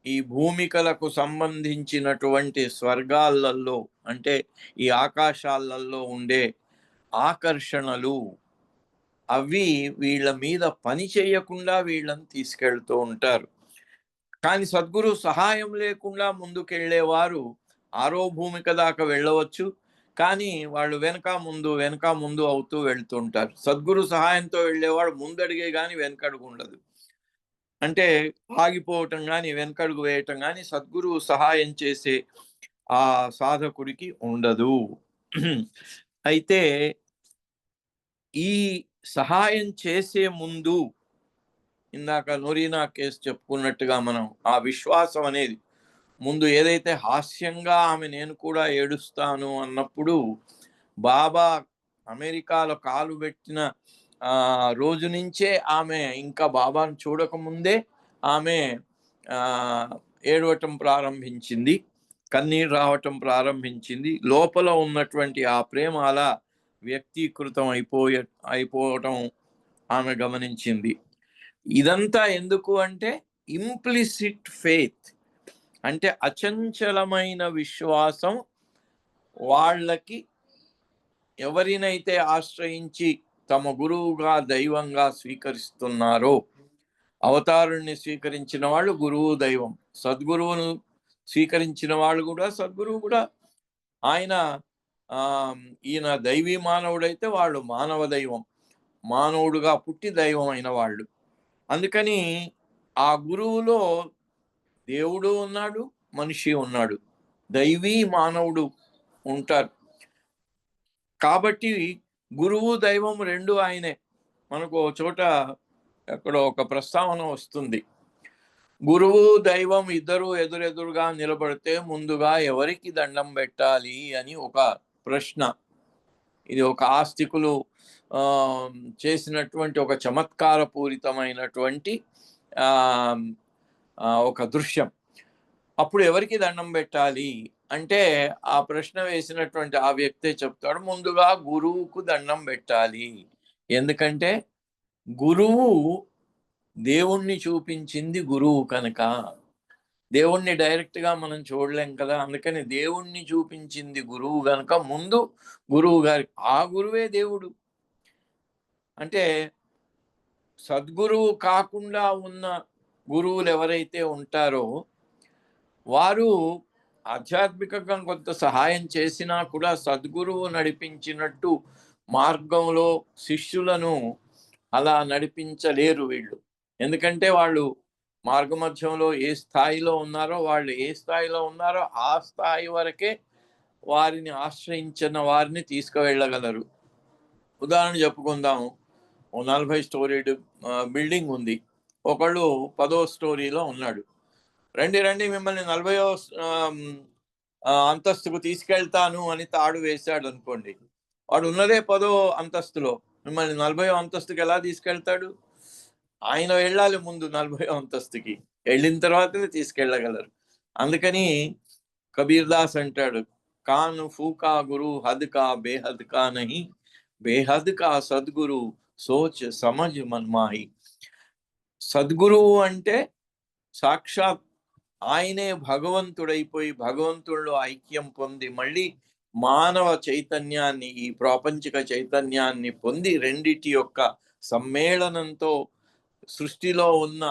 ఈ భూమికలకు సంబంధించినటువంటి స్వర్గాలలో అంటే ఈ ఆకాశాలలో ఉండే ఆకర్షణలు అవి వీళ్ళ మీద పని చేయకుండా వీళ్ళని తీసుకెళ్తూ ఉంటారు. కానీ సద్గురు సహాయం లేకుండా ముందుకెళ్ళేవారు ఆరో భూమిక దాకా వెళ్ళవచ్చు, కానీ వాళ్ళు వెనక ముందు అవుతూ వెళ్తుంటారు. సద్గురు సహాయంతో వెళ్ళేవాడు ముందడిగే కానీ వెనకడుగు ఉండదు. అంటే ఆగిపోవటం కానీ వెనకడుగు వేయటం కానీ సద్గురువు సహాయం చేసే ఆ సాధకుడికి ఉండదు. అయితే ఈ సహాయం చేసే ముందు ఇందాక నొరీనా కేసు చెప్పుకున్నట్టుగా మనం ఆ విశ్వాసం అనేది ముందు ఏదైతే హాస్యంగా ఆమె నేను కూడా ఏడుస్తాను అన్నప్పుడు బాబా అమెరికాలో కాలు పెట్టిన రోజు నుంచే ఆమె ఇంకా బాబాను చూడకముందే ఆమె ఏడవటం ప్రారంభించింది, కన్నీరు రావటం ప్రారంభించింది. లోపల ఉన్నటువంటి ఆ ప్రేమ అలా వ్యక్తీకృతం అయిపోవటం ఆమె గమనించింది. ఇదంతా ఎందుకు అంటే ఇంప్లిసిట్ ఫెయిత్ అంటే అచంచలమైన విశ్వాసం వాళ్ళకి ఎవరినైతే ఆశ్రయించి తమ గురువుగా దైవంగా స్వీకరిస్తున్నారో, అవతారుణ్ణి స్వీకరించిన వాళ్ళు గురువు దైవం, సద్గురువును స్వీకరించిన వాళ్ళు కూడా సద్గురువు కూడా. ఈయన దైవీ మానవుడైతే వాళ్ళు మానవ దైవం, మానవుడుగా పుట్టి దైవం అయిన వాళ్ళు. అందుకని ఆ గురువులో దేవుడు ఉన్నాడు, మనిషి ఉన్నాడు, దైవీ మానవుడు ఉంటారు. కాబట్టి గురువు దైవం రెండు ఆయనే. మనకు ఒక చోట అక్కడ ఒక ప్రస్తావన వస్తుంది, గురువు దైవం ఇద్దరు ఎదురెదురుగా నిలబడితే ముందుగా ఎవరికి దండం పెట్టాలి అని ఒక ప్రశ్న. ఇది ఒక ఆస్తికులు చేసినటువంటి ఒక చమత్కారపూరితమైనటువంటి ఒక దృశ్యం. అప్పుడు ఎవరికి దండం పెట్టాలి అంటే ఆ ప్రశ్న వేసినటువంటి ఆ వ్యక్తే చెప్తాడు, ముందుగా గురువుకు దండం పెట్టాలి. ఎందుకంటే గురువు దేవుణ్ణి చూపించింది గురువు కనుక. దేవుణ్ణి డైరెక్ట్గా మనం చూడలేం కదా, అందుకని దేవుణ్ణి చూపించింది గురువు కనుక ముందు గురువు గారి, ఆ గురువే దేవుడు. అంటే సద్గురువు కాకుండా ఉన్న గురువులు ఎవరైతే ఉంటారో వారు ఆధ్యాత్మికంగా కొంత సహాయం చేసినా కూడా సద్గురువు నడిపించినట్టు మార్గంలో శిష్యులను అలా నడిపించలేరు వీళ్ళు. ఎందుకంటే వాళ్ళు మార్గమధ్యంలో ఏ స్థాయిలో ఉన్నారో, వాళ్ళు ఏ స్థాయిలో ఉన్నారో ఆ స్థాయి వరకే వారిని ఆశ్రయించిన వారిని తీసుకువెళ్ళగలరు. ఉదాహరణ చెప్పుకుందాము, 40 స్టోరీడ్ బిల్డింగ్ ఉంది, ఒకళ్ళు 10వ స్టోరీలో ఉన్నాడు. రండి మిమ్మల్ని 40వ అంతస్తుకు తీసుకెళ్తాను అని తాడు వేశాడు అనుకోండి, వాడు ఉన్నదే 10వ అంతస్తులో, మిమ్మల్ని 40వ అంతస్తుకి ఎలా తీసుకెళ్తాడు? ఆయన వెళ్ళాలి ముందు 40వ అంతస్తుకి, వెళ్ళిన తర్వాతనే తీసుకెళ్ళగలరు. అందుకని కబీర్ దాస్ అంటాడు, కాను ఫూకా గురు హద్ కా బేహద్ కా నహీ, బేహద్ కా సద్గురు సోచ్ సమజ్ మన్మాహి. సద్గురువు అంటే సాక్షాత్ ఆయనే భగవంతుడైపోయి భగవంతుడిలో ఐక్యం పొంది మళ్ళీ మానవ చైతన్యాన్ని, ఈ ప్రాపంచిక చైతన్యాన్ని పొంది రెండిటి యొక్క సమ్మేళనంతో సృష్టిలో ఉన్న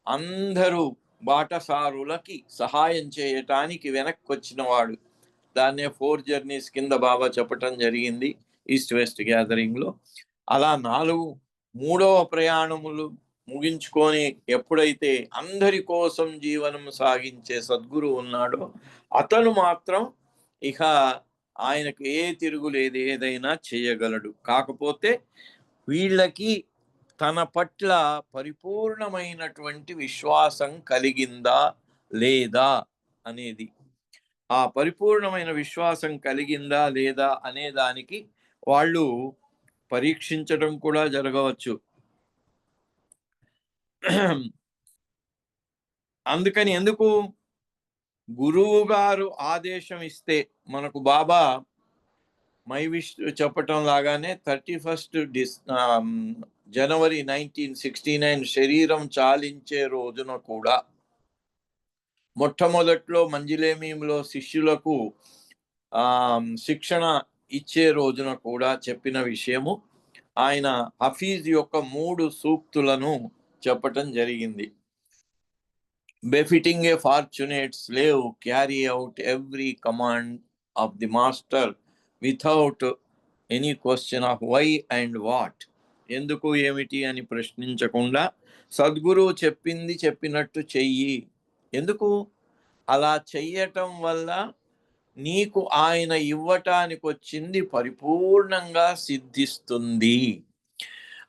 అందరూ బాటసారులకి సహాయం చేయటానికి వెనక్కి వచ్చిన వాడు. దాన్నే 4 జర్నీస్ కింద బాబా చెప్పటం జరిగింది ఈస్ట్ వెస్ట్ గ్యాదరింగ్లో. అలా 3వ ప్రయాణములు ముగించుకొని ఎప్పుడైతే అందరి కోసం జీవనం సాగించే సద్గురు ఉన్నాడో అతను మాత్రం ఇక ఆయనకు ఏ తిరుగులేదు, ఏదైనా చేయగలడు. కాకపోతే వీళ్ళకి తన పట్ల పరిపూర్ణమైనటువంటి విశ్వాసం కలిగిందా లేదా అనేది, ఆ పరిపూర్ణమైన విశ్వాసం కలిగిందా లేదా అనే దానికి వాళ్ళు పరీక్షించడం కూడా జరగవచ్చు. అందుకని ఎందుకు గురువు గారు ఆదేశం ఇస్తే, మనకు బాబా మై విష్ చెప్పటం లాగానే 31 జనవరి 1969 శరీరం చాలించే రోజున కూడా మొట్టమొదట్లో మంజిలేమీలో శిష్యులకు శిక్షణ ఇచ్చే రోజున కూడా చెప్పిన విషయము, ఆయన హఫీజ్ యొక్క 3 సూక్తులను చెప్పటం జరిగింది. Befitting a fortunate slave, carry out every command of the master without any question of why and what. ఎందుకు ఏమిటి అని ప్రశ్నించకుండా సద్గురువు చెప్పింది చెప్పినట్టు చెయ్యి. ఎందుకు అలా చెయ్యటం వల్ల నీకు ఆయన ఇవ్వటానికి వచ్చింది పరిపూర్ణంగా సిద్ధిస్తుంది.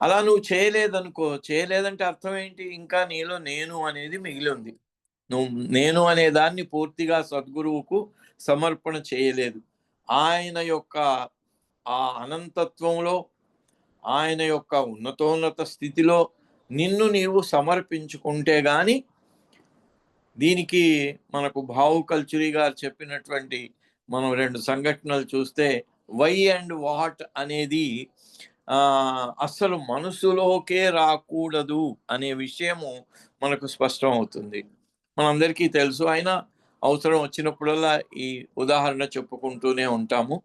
అలా నువ్వు చేయలేదనుకో, చేయలేదంటే అర్థం ఏంటి? ఇంకా నీలో నేను అనేది మిగిలి ఉంది. నువ్వు నేను అనే దాన్ని పూర్తిగా సద్గురువుకు సమర్పణ చేయలేదు. ఆయన యొక్క ఆ అనంతత్వంలో, ఆయన యొక్క ఉన్నతోన్నత స్థితిలో నిన్ను నీవు సమర్పించుకుంటే గాని, దీనికి మనకు భావు కల్చురీ గారు చెప్పినటువంటి మనం 2 సంఘటనలు చూస్తే వై అండ్ వాట్ అనేది అస్సలు మనసులోకే రాకూడదు అనే విషయము మనకు స్పష్టం అవుతుంది. మనందరికీ తెలుసు, అయినా అవసరం వచ్చినప్పుడల్లా ఈ ఉదాహరణ చెప్పుకుంటూనే ఉంటాము.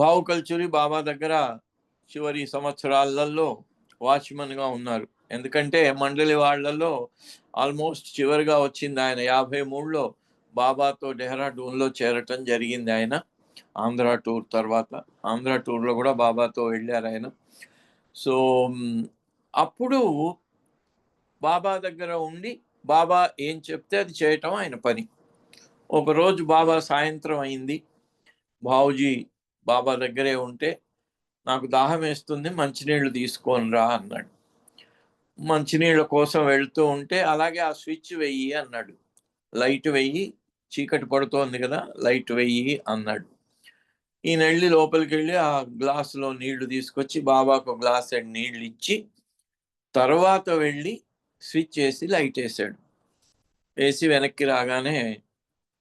భావు కల్చురీ బాబా దగ్గర చివరి సంవత్సరాలలో వాచ్మన్గా ఉన్నారు. ఎందుకంటే మండలి వాళ్ళల్లో ఆల్మోస్ట్ చివరిగా వచ్చింది ఆయన. 53లో బాబాతో డెహ్రాడూన్లో చేరటం జరిగింది ఆయన. ఆంధ్ర టూర్ తర్వాత, ఆంధ్ర టూర్లో కూడా బాబాతో వెళ్ళారు ఆయన. సో అప్పుడు బాబా దగ్గర ఉండి బాబా ఏం చెప్తే అది చేయటం ఆయన పని. ఒకరోజు బాబా సాయంత్రం అయింది, బావుజీ బాబా దగ్గరే ఉంటే నాకు దాహం వేస్తుంది, మంచినీళ్ళు తీసుకొని రా అన్నాడు. మంచినీళ్ళ కోసం వెళ్తూ ఉంటే అలాగే ఆ స్విచ్ వెయ్యి అన్నాడు. లైట్ వెయ్యి, చీకటి పడుతోంది కదా, లైట్ వెయ్యి అన్నాడు. ఈయన వెళ్ళి లోపలికి వెళ్ళి ఆ గ్లాసులో నీళ్లు తీసుకొచ్చి బాబాకు గ్లాస్ నీళ్ళు ఇచ్చి తర్వాత వెళ్ళి స్విచ్ వేసి లైట్ వేసాడు. వేసి వెనక్కి రాగానే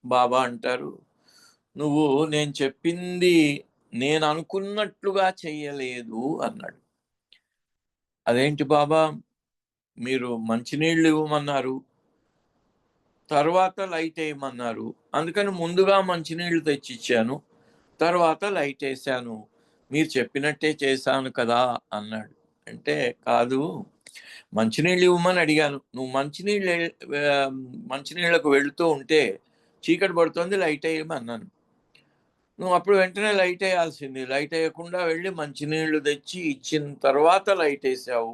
బాబా అంటారు, నువ్వు నేను చెప్పింది నేను అనుకున్నట్లుగా చెయ్యలేదు అన్నాడు. అదేంటి బాబా, మీరు మంచినీళ్ళు ఇవ్వమన్నారు, తర్వాత లైట్ వేయమన్నారు, అందుకని ముందుగా మంచినీళ్ళు తెచ్చిచ్చాను, తర్వాత లైట్ వేసాను, మీరు చెప్పినట్టే చేశాను కదా అన్నాడు. అంటే కాదు, మంచినీళ్ళు ఇవ్వమని అడిగాను, నువ్వు మంచినీళ్ళకు వెళుతూ ఉంటే చీకటి పడుతుంది, లైట్ వేయమన్నాను, నువ్వు అప్పుడు వెంటనే లైట్ వేయాల్సింది, లైట్ వేయకుండా వెళ్ళి మంచినీళ్ళు తెచ్చి ఇచ్చిన తర్వాత లైట్ వేసావు,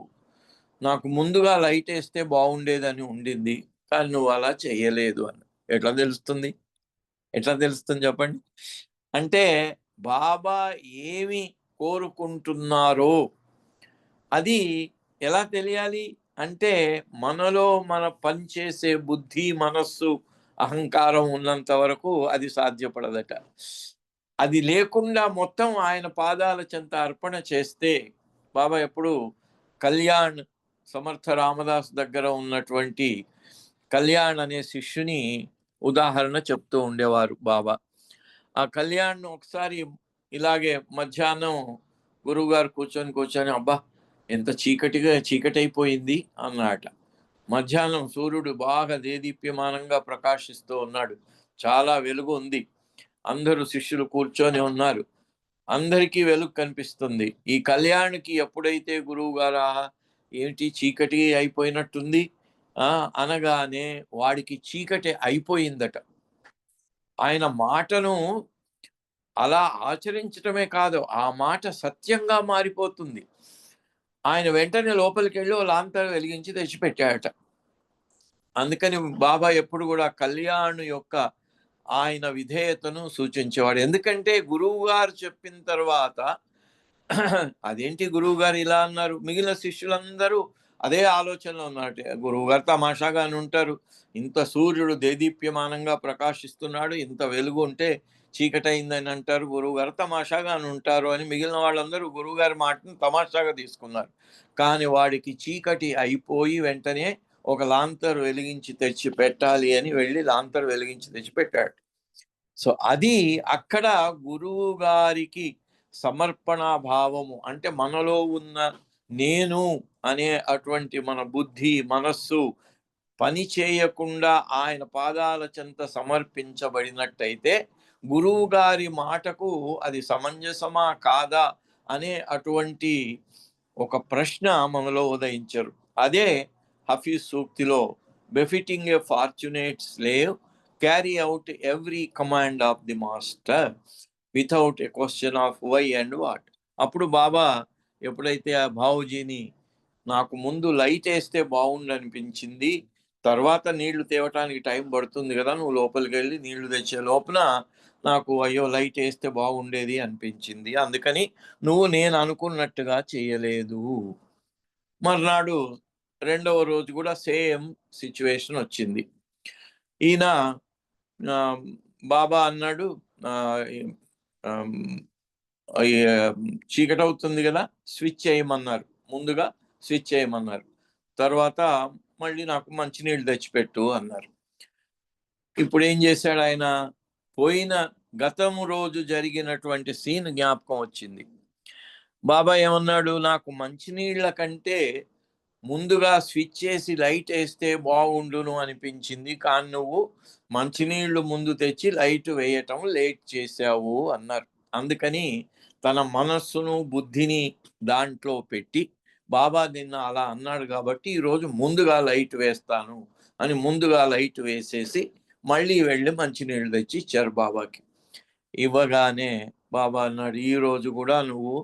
నాకు ముందుగా లైట్ వేస్తే బాగుండేదని ఉండింది, కానీ నువ్వు అలా చెయ్యలేదు అని. ఎట్లా తెలుస్తుంది చెప్పండి? అంటే బాబా ఏమి కోరుకుంటున్నారో అది ఎలా తెలియాలి అంటే, మనలో మన పనిచేసే బుద్ధి, మనస్సు, అహంకారం ఉన్నంత వరకు అది సాధ్యపడదట. అది లేకుండా మొత్తం ఆయన పాదాల చెంత అర్పణ చేస్తే, బాబా ఎప్పుడు కళ్యాణ్ సమర్థ రామదాస్ దగ్గర ఉన్నటువంటి కళ్యాణ్ అనే శిష్యుని ఉదాహరణ చెప్తూ ఉండేవారు బాబా. ఆ కళ్యాణ్ ఒకసారి ఇలాగే మధ్యాహ్నం గురువుగారు కూర్చొని అబ్బా ఎంత చీకటి అయిపోయింది అన్నమాట. మధ్యాహ్నం సూర్యుడు బాగా దేదీప్యమానంగా ప్రకాశిస్తూ ఉన్నాడు, చాలా వెలుగు ఉంది, అందరూ శిష్యులు కూర్చొని ఉన్నారు, అందరికీ వెలుగు కనిపిస్తుంది. ఈ కళ్యాణ్కి ఎప్పుడైతే గురువు గారా ఏమిటి చీకటి అయిపోయినట్టుంది అనగానే వాడికి చీకటి అయిపోయిందట. ఆయన మాటను అలా ఆచరించటమే కాదు, ఆ మాట సత్యంగా మారిపోతుంది. ఆయన వెంటనే లోపలికి వెళ్ళి లాంతరు వెలిగించి తెచ్చిపెట్టాడట. అందుకని బాబా ఎప్పుడు కూడా కళ్యాణ్ యొక్క ఆయన విధేయతను సూచించేవాడు. ఎందుకంటే గురువు గారు చెప్పిన తర్వాత అదేంటి గురువు గారు ఇలా అన్నారు, మిగిలిన శిష్యులందరూ అదే ఆలోచనలో ఉన్నారు. గురువు గారు తమాషాగానే ఉంటారు, ఇంత సూర్యుడు దేదీప్యమానంగా ప్రకాశిస్తున్నాడు, ఇంత వెలుగు ఉంటే చీకటి అయిందని అంటారు, గురువు గారు తమాషాగానే ఉంటారు అని మిగిలిన వాళ్ళందరూ గురువు గారి మాటను తమాషాగా తీసుకున్నారు. కానీ వాడికి చీకటి అయిపోయి వెంటనే ఒక లాంతరు వెలిగించి తెచ్చి పెట్టాలి అని వెళ్ళి లాంతరు వెలిగించి తెచ్చి పెట్టాడు. సో అది అక్కడ గురువు గారికి సమర్పణ భావము, అంటే మనలో ఉన్న నేను అనే అటువంటి మన బుద్ధి, మనస్సు పని చేయకుండా ఆయన పాదాల చెంత సమర్పించబడినట్టయితే గురువు గారి మాటకు అది సమంజసమా కాదా అనే అటువంటి ఒక ప్రశ్న మనలో ఉదయించరు. అదే హఫీజ్ సూక్తిలో befitting a fortunate slave carry out every command of the master without a question of why and what. అప్పుడు బాబా ఎప్పుడైతే ఆ బావుజీని నాకు ముందు లైట్ వేస్తే బాగుండు అనిపించింది, తర్వాత నీళ్లు తేవటానికి టైం పడుతుంది కదా, నువ్వు లోపలికి వెళ్ళి నీళ్లు తెచ్చే లోపల నాకు అయ్యో లైట్ వేస్తే బాగుండేది అనిపించింది, అందుకని నువ్వు నేను అనుకున్నట్టుగా చేయలేదు. మర్నాడు రెండవ రోజు కూడా సేమ్ సిచ్యువేషన్ వచ్చింది. ఈయన బాబా అన్నాడు చీకటి అవుతుంది కదా, స్విచ్ చేయమన్నారు, ముందుగా స్విచ్ చేయమన్నారు, తర్వాత మళ్ళీ నాకు మంచినీళ్ళు తెచ్చిపెట్టు అన్నారు. ఇప్పుడు ఏం చేశాడు ఆయన, పోయిన గతము రోజు జరిగినటువంటి సీన్ జ్ఞాపకం వచ్చింది. బాబా ఏమన్నాడు, నాకు మంచినీళ్ళ కంటే ముందుగా స్విచ్ చేసి లైట్ వేస్తే బాగుండును అనిపించింది, కానీ నువ్వు మంచినీళ్లు ముందు తెచ్చి లైట్ వేయటం లేట్ చేశావు అన్నారు. అందుకని తన మనస్సును బుద్ధిని దాంట్లో పెట్టి బాబా నిన్న అలా అన్నాడు కాబట్టి ఈరోజు ముందుగా లైట్ వేస్తాను అని ముందుగా లైట్ వేసేసి మళ్ళీ వెళ్ళి మంచినీళ్ళు తెచ్చి ఇచ్చారు బాబాకి. ఇవ్వగానే బాబా అన్నాడు, ఈరోజు కూడా నువ్వు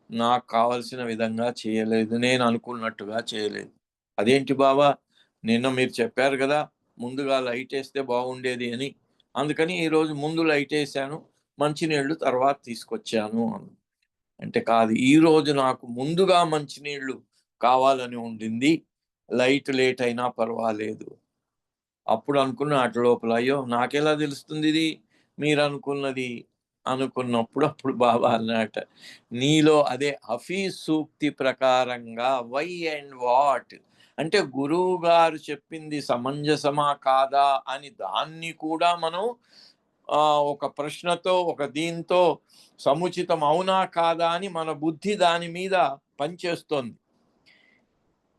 నాకు కావలసిన విధంగా చేయలేదు, నేను అనుకున్నట్టుగా చేయలేదు. అదేంటి బాబా, నిన్న మీరు చెప్పారు కదా ముందుగా లైట్ వేస్తే బాగుండేది అని, అందుకని ఈరోజు ముందు లైట్ వేసాను, మంచినీళ్ళు తర్వాత తీసుకొచ్చాను. అంటే కాదు, ఈ రోజు నాకు ముందుగా మంచినీళ్ళు కావాలని ఉండింది, లైట్ లేట్ అయినా పర్వాలేదు. అప్పుడు అనుకున్న అటు లోపల, అయ్యో నాకెలా తెలుస్తుంది ఇది మీరు అనుకున్నది అనుకున్నప్పుడు అప్పుడు బాబా అన్నట, నీలో అదే హఫీజ్ సూక్తి ప్రకారంగా వై అండ్ వాట్ అంటే గురువు గారు చెప్పింది సమంజసమా కాదా అని దాన్ని కూడా మనం ఒక ప్రశ్నతో ఒక దీంతో సముచితం అవునా కాదా అని మన బుద్ధి దాని మీద పనిచేస్తోంది.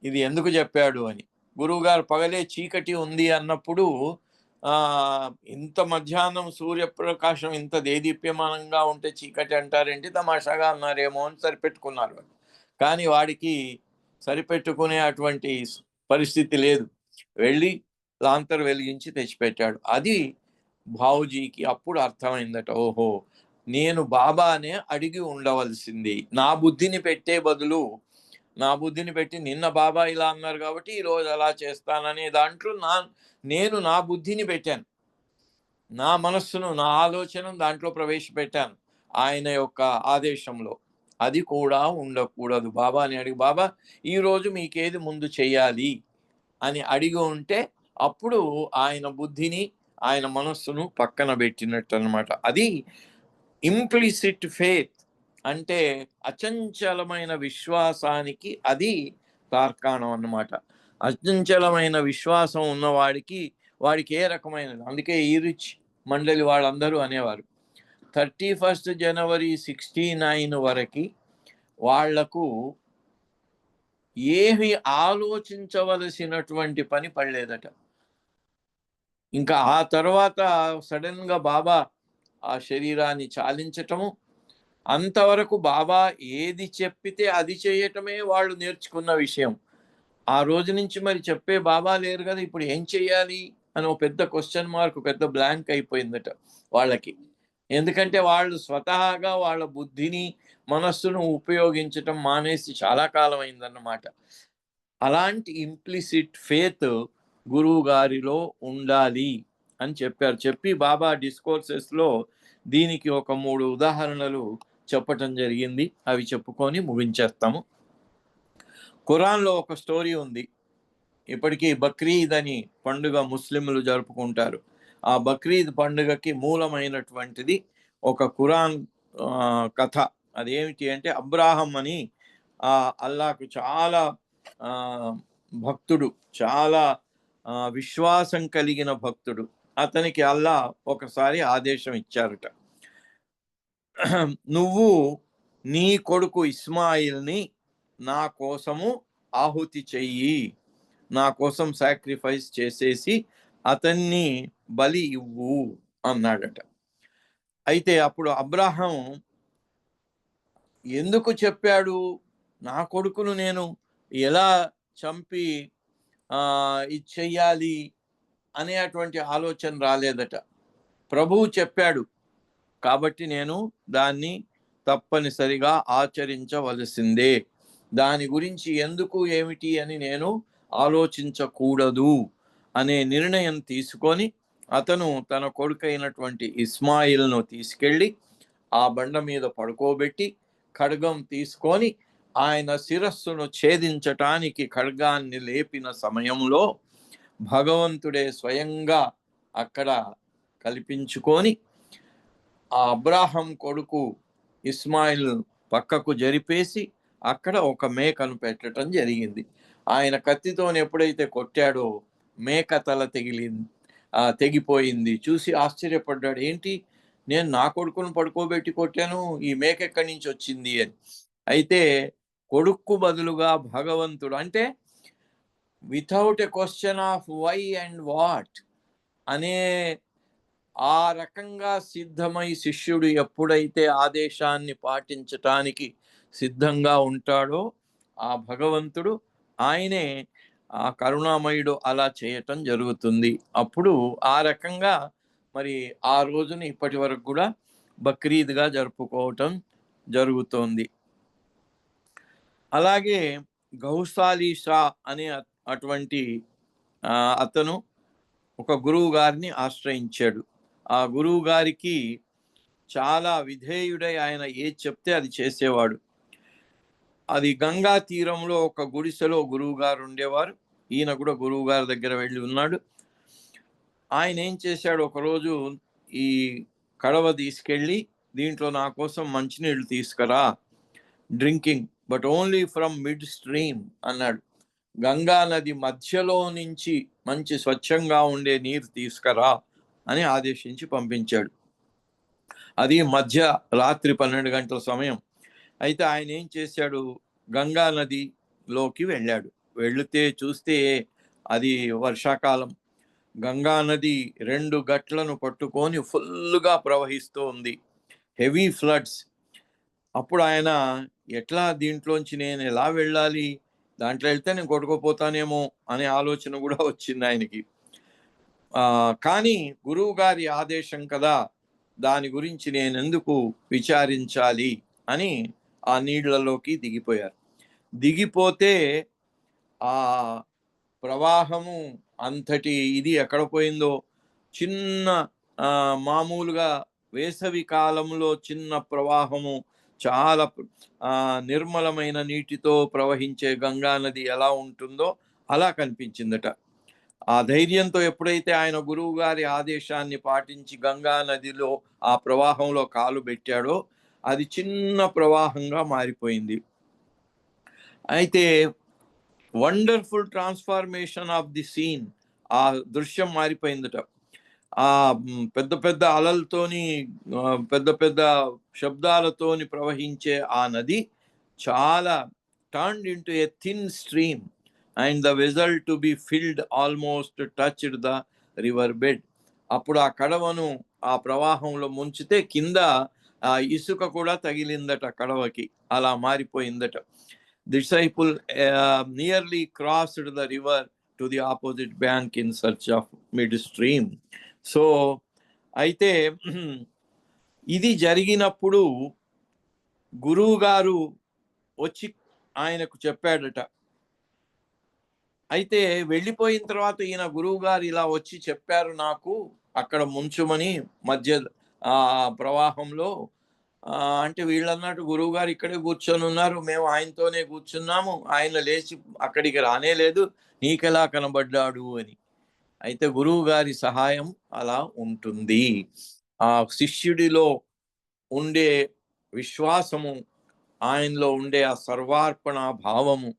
ఇది ఎందుకు చెప్పాడు అని. గురువుగారు పగలే చీకటి ఉంది అన్నప్పుడు ఇంత మధ్యాహ్నం సూర్యప్రకాశం ఇంత దేదీప్యమానంగా ఉంటే చీకటి అంటారేంటి, తమాషాగా అన్నారేమో అని సరిపెట్టుకున్నారు. కానీ వాడికి సరిపెట్టుకునే అటువంటి పరిస్థితి లేదు. వెళ్ళి లాంతర్ వెలిగించి తెచ్చిపెట్టాడు. అది బావుజీకి అప్పుడు అర్థమైందట, ఓహో నేను బాబానే అడిగి ఉండవలసింది. నా బుద్ధిని పెట్టే బదులు నా బుద్ధిని పెట్టి నిన్న బాబా ఇలా అన్నారు కాబట్టి ఈరోజు అలా చేస్తాననే దాంట్లో నేను నా బుద్ధిని పెట్టాను, నా మనస్సును నా ఆలోచనను దాంట్లో ప్రవేశపెట్టాను ఆయన యొక్క ఆదేశంలో. అది కూడా ఉండకూడదు. బాబాని అడిగి, బాబా ఈరోజు మీకేది ముందు చెయ్యాలి అని అడిగి ఉంటే అప్పుడు ఆయన బుద్ధిని ఆయన మనస్సును పక్కన పెట్టినట్టు అనమాట. అది ఇంప్లిసిట్ ఫేత్ అంటే అచంచలమైన విశ్వాసానికి అది తార్కాణం అన్నమాట. అచంచలమైన విశ్వాసం ఉన్నవాడికి వాడికి ఏ రకమైనది, అందుకే ఈ రిచ్ మండలి వాళ్ళందరూ అనేవారు 31 జనవరి 69 వరకు వాళ్లకు ఏమి ఆలోచించవలసినటువంటి పని పడలేదట. ఇంకా ఆ తర్వాత సడన్ గా బాబా ఆ శరీరాన్ని చాలించటము, అంతవరకు బాబా ఏది చెప్పితే అది చేయటమే వాళ్ళు నేర్చుకున్న విషయం. ఆ రోజు నుంచి మరి చెప్పే బాబా లేరు కదా, ఇప్పుడు ఏం చెయ్యాలి అని ఒక పెద్ద క్వశ్చన్ మార్క్, పెద్ద బ్లాంక్ అయిపోయిందట వాళ్ళకి. ఎందుకంటే వాళ్ళు స్వతహాగా వాళ్ళ బుద్ధిని మనస్సును ఉపయోగించటం మానేసి చాలా కాలం అయిందన్నమాట. అలాంటి ఇంప్లిసిట్ ఫేత్ గురువు గారిలో ఉండాలి అని చెప్పారు. చెప్పి బాబా డిస్కోర్సెస్లో దీనికి ఒక 3 ఉదాహరణలు చెప్పటం జరిగింది. అవి చెప్పుకొని ముగించేస్తాము. ఖురాన్లో ఒక స్టోరీ ఉంది. ఇప్పటికీ బక్రీద్ అని పండుగ ముస్లింలు జరుపుకుంటారు. ఆ బక్రీద్ పండుగకి మూలమైనటువంటిది ఒక ఖురాన్ కథ. అదేమిటి అంటే, అబ్రాహం అని అల్లాకు చాలా భక్తుడు, చాలా విశ్వాసం కలిగిన భక్తుడు. అతనికి అల్లా ఒకసారి ఆదేశం ఇచ్చారట, నువ్వు నీ కొడుకు ఇస్మాయిల్ని నా కోసము ఆహుతి చెయ్యి, నా కోసం సాక్రిఫైస్ చేసేసి అతన్ని బలి ఇవ్వు అన్నాడట. అయితే అప్పుడు అబ్రాహం ఎందుకు చెప్పాడు, నా కొడుకును నేను ఎలా చంపి ఇది చెయ్యాలి అనేటువంటి ఆలోచన రాలేదట. ప్రభువు చెప్పాడు కాబట్టి నేను దాన్ని తప్పనిసరిగా ఆచరించవలసిందే, దాని గురించి ఎందుకు ఏమిటి అని నేను ఆలోచించకూడదు అనే నిర్ణయం తీసుకొని అతను తన కొడుకైనటువంటి ఇస్మాయిల్ను తీసుకెళ్ళి ఆ బండ మీద పడుకోబెట్టి ఖడ్గం తీసుకొని ఆయన శిరస్సును ఛేదించటానికి ఖడ్గాన్ని లేపిన సమయంలో భగవంతుడే స్వయంగా అక్కడ కల్పించుకొని ఆ అబ్రాహం కొడుకు ఇస్మాయిల్ పక్కకు జరిపేసి అక్కడ ఒక మేకను పెట్టడం జరిగింది. ఆయన కత్తితో ఎప్పుడైతే కొట్టాడో మేక తల తెగిపోయింది. చూసి ఆశ్చర్యపడ్డాడు, ఏంటి నేను నా కొడుకును పడుకోబెట్టి కొట్టాను, ఈ మేక ఎక్కడి నుంచి వచ్చింది అని. అయితే కొడుకు బదులుగా భగవంతుడు, అంటే without a question of why and what అనే ఆ రకంగా సిద్ధమై శిష్యుడు ఎప్పుడైతే ఆదేశాన్ని పాటించటానికి సిద్ధంగా ఉంటాడో ఆ భగవంతుడు ఆయనే ఆ కరుణామయుడు అలా చేయటం జరుగుతుంది. అప్పుడు ఆ రకంగా మరి ఆ రోజుని ఇప్పటి వరకు కూడా బక్రీద్గా జరుపుకోవటం జరుగుతోంది. అలాగే గౌసాలి షా అనే అటువంటి అతను ఒక గురువు గారిని ఆశ్రయించాడు. ఆ గురువు గారికి చాలా విధేయుడై ఆయన ఏది చెప్తే అది చేసేవాడు. అది గంగా తీరంలో ఒక గుడిసెలో గురువు గారు ఉండేవారు. ఈయన కూడా గురువు గారి దగ్గర వెళ్ళి ఉన్నాడు. ఆయన ఏం చేశాడు, ఒకరోజు ఈ కడవ తీసుకెళ్ళి దీంట్లో నా కోసం మంచినీళ్ళు తీసుకురా, drinking, but only from mid stream అన్నాడు. గంగా నది మధ్యలో నుంచి మంచి స్వచ్ఛంగా ఉండే నీరు తీసుకురా అని ఆదేశించి పంపించాడు. అది మధ్య రాత్రి 12 గంటల సమయం. అయితే ఆయన ఏం చేశాడు, గంగా నదిలోకి వెళ్ళాడు. వెళితే చూస్తే అది వర్షాకాలం. గంగా నది 2 గట్లను పట్టుకొని ఫుల్గా ప్రవహిస్తూ ఉంది, హెవీ ఫ్లడ్స్. అప్పుడు ఆయన ఎట్లా దీంట్లోంచి నేను ఎలా వెళ్ళాలి, దాంట్లో వెళ్తే నేను కొట్టుకుపోతానేమో అనే ఆలోచన కూడా వచ్చింది ఆయనకి. కానీ గురువు గారి ఆదేశం కదా, దాని గురించి నేను ఎందుకు విచారించాలి అని ఆ నీళ్లలోకి దిగిపోయారు. దిగిపోతే ఆ ప్రవాహము అంతటి ఇది ఎక్కడ పోయిందో, చిన్న మామూలుగా వేసవి కాలంలో చిన్న ప్రవాహము, చాలా నిర్మలమైన నీటితో ప్రవహించే గంగా నది ఎలా ఉంటుందో అలా కనిపించిందట. ఆ ధైర్యంతో ఎప్పుడైతే ఆయన గురువు గారి ఆదేశాన్ని పాటించి గంగా నదిలో ఆ ప్రవాహంలో కాలు పెట్టాడో అది చిన్న ప్రవాహంగా మారిపోయింది. అయితే wonderful transformation of the scene, ఆ దృశ్యం మారిపోయిందట. ఆ పెద్ద పెద్ద అలలతోని పెద్ద పెద్ద శబ్దాలతోని ప్రవహించే ఆ నది చాలా turned into a thin stream and the vessel to be filled almost touched the river bed. అప్పుడు ఆ కడవను ఆ ప్రవాహంలో ముంచితే కింద ఆ ఇసుక కూడా తగిలిందట కడవకి, అలా మారిపోయిందట. Disciple nearly crossed the river to the opposite bank in search of midstream. So అయితే ఇది జరిగినప్పుడు గురువు గారు వచ్చి ఆయనకు చెప్పాడట. అయితే వెళ్ళిపోయిన తర్వాత ఈయన గురువు గారు ఇలా వచ్చి చెప్పారు నాకు అక్కడ ముంచుమని మధ్య ప్రవాహంలో. అంటే వీళ్ళన్నట్టు గురువు గారు ఇక్కడే కూర్చొని ఉన్నారు, మేము ఆయనతోనే కూర్చున్నాము, ఆయన లేచి అక్కడికి రానేలేదు, నీకెలా కనబడ్డాడు అని. అయితే గురువు గారి సహాయం అలా ఉంటుంది. ఆ శిష్యుడిలో ఉండే విశ్వాసము, ఆయనలో ఉండే ఆ సర్వార్పణ భావము,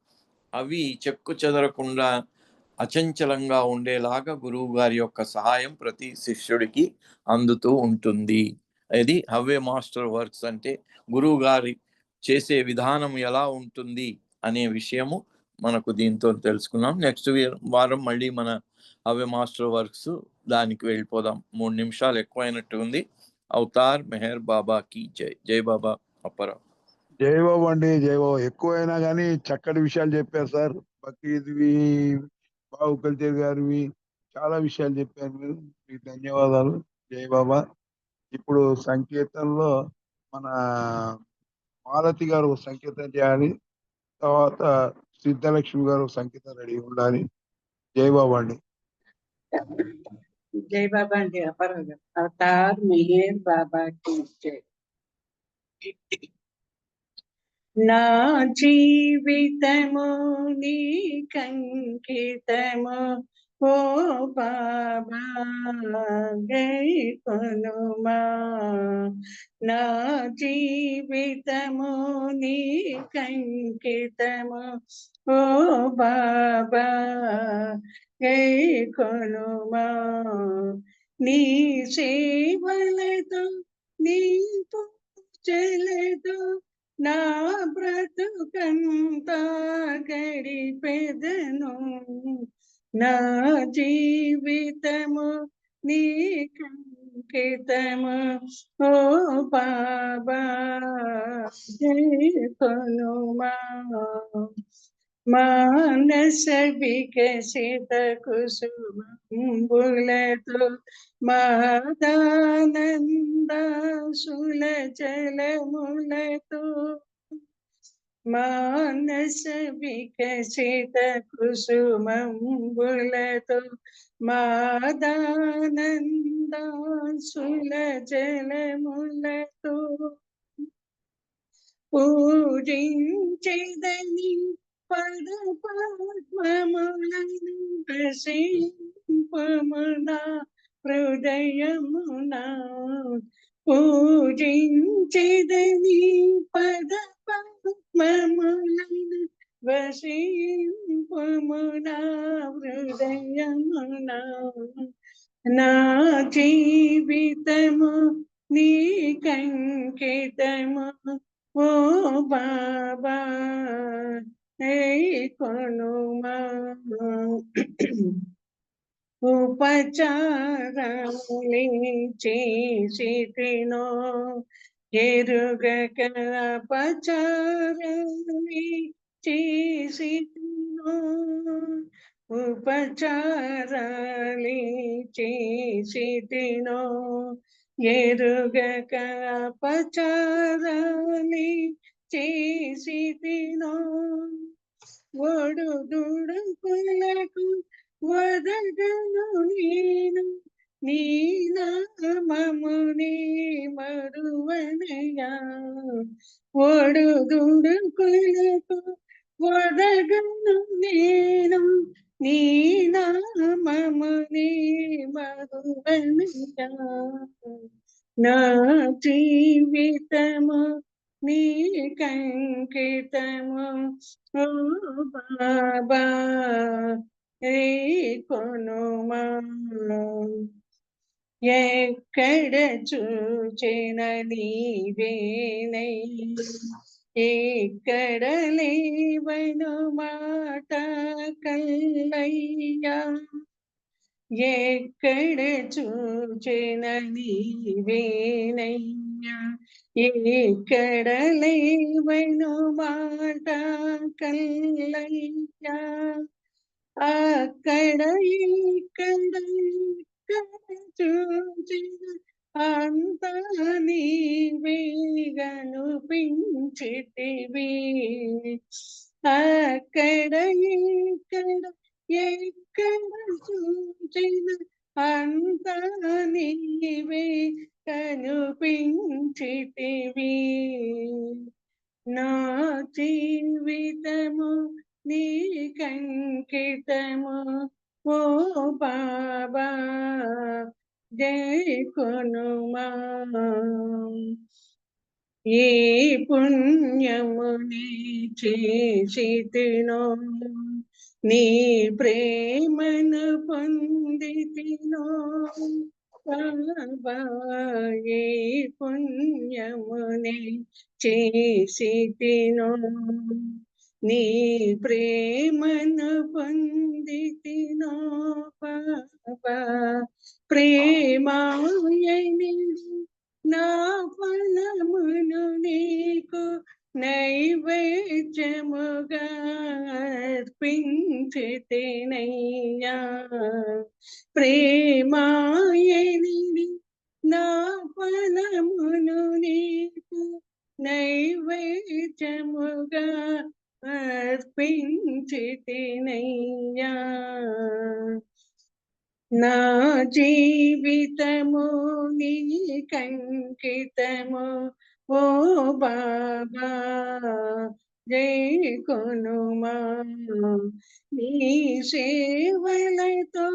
అవి చెక్కు చెదరకుండా అచంచలంగా ఉండేలాగా గురువు గారి యొక్క సహాయం ప్రతి శిష్యుడికి అందుతూ ఉంటుంది. ఇది హవ్వే మాస్టర్ వర్క్స్ అంటే గురువు గారి చేసే విధానం ఎలా ఉంటుంది అనే విషయము మనకు దీంతో తెలుసుకున్నాం. నెక్స్ట్ వారం మళ్ళీ మన హవ్వే మాస్టర్ వర్క్స్ దానికి వెళ్ళిపోదాం. 3 నిమిషాలు ఎక్కువైనట్టు ఉంది. అవతార్ మెహర్ బాబాకి జై. జై బాబా అప్పారావు. జై బాబు అండి, జై బాబు. ఎక్కువైనా కానీ చక్కటి విషయాలు చెప్పారు సార్. బక్రీద్వి, బాబు కల్చర్ గారివి చాలా విషయాలు చెప్పారు మీరు. మీకు ధన్యవాదాలు. జై బాబా. ఇప్పుడు సంకీర్తనలో మన మాలతి గారు సంకీర్తన చేయాలి, తర్వాత సిద్ధలక్ష్మి గారు సంకీర్తన రెడీ ఉండాలి. జై బాబా అండి. జై బాబా అండి. అపరాధ అవతార్ మెహర్ బాబాకి జై. నా జీవితము నీకంకితము ఓ బాబా గైకొనుమా. నా జీవితము నీకంకితము ఓ బాబా గైకొనుమా. నీ సేవలతో నీ పూజలతో నా బ్రతుకంతా గడిపెదను. నా జీవితము నీకంకితము ఓ బాబా జయకొనుమా. మానస వికసిత కుసుమంబులతో మహదానంద సులచలములతో మానస వికసిత కుసుమంబులతో మాదానందాసుల జలములతో పూజించెదని పద పద్మములను ప్రసింపమునా హృదయమునా పూజించెదని పద పద్మములను వసింపమునా హృదయమునా నా జీవితము నీ కంకితము ఓ బాబా కొనుమా ఉపచారములి చేసితినో ఎరుగక అపచారములి చేసితినో ఉపచారాలి చేసితినో ఎరుగక అపచారాలి చేసితినో ఒడుదుడుకులకు వదగను నేను నీ నామముని మరువనయా ఒడుదుడుకులకు వదగను నేను నీ నామముని మరువనయా నా జీవితము నీ కంకితము ఓ బాబా కొనుమా ఎక్కడ చూచిన నీవేనై ఎక్కడ లేవను మాట కల్లయ్యా ఎక్కడ చూచిన నీవేనయ్యా ఎక్కడ లేవను మాట కల్లయ్యా అక్కడ ఇక్కడ చూచిన అంతా నీవే కనిపించితివి అక్కడ ఇక్కడ ఎక్కడ చూచిన అంతా నీవే కనిపించితివి నా జీవితము నీ కంకితము ఓ బాబా జై కొనుమా ఏ పుణ్యముని చేసితినో నీ ప్రేమను పొందితినో బాబా ఏ పుణ్యముని చేసితినో నీ ప్రేమను పొందితినో బాబా ప్రేమాయని నా ఫలమును నీకు నైవేద్యముగా అర్పించితినయ్యా ప్రేమాయని నా ఫలమును నీకు నైవేద్యముగా అర్పించితినయ్యా నా జీవితము నీ కంకితము ఓ బాబా జై కొనుమా నీ సేవలతో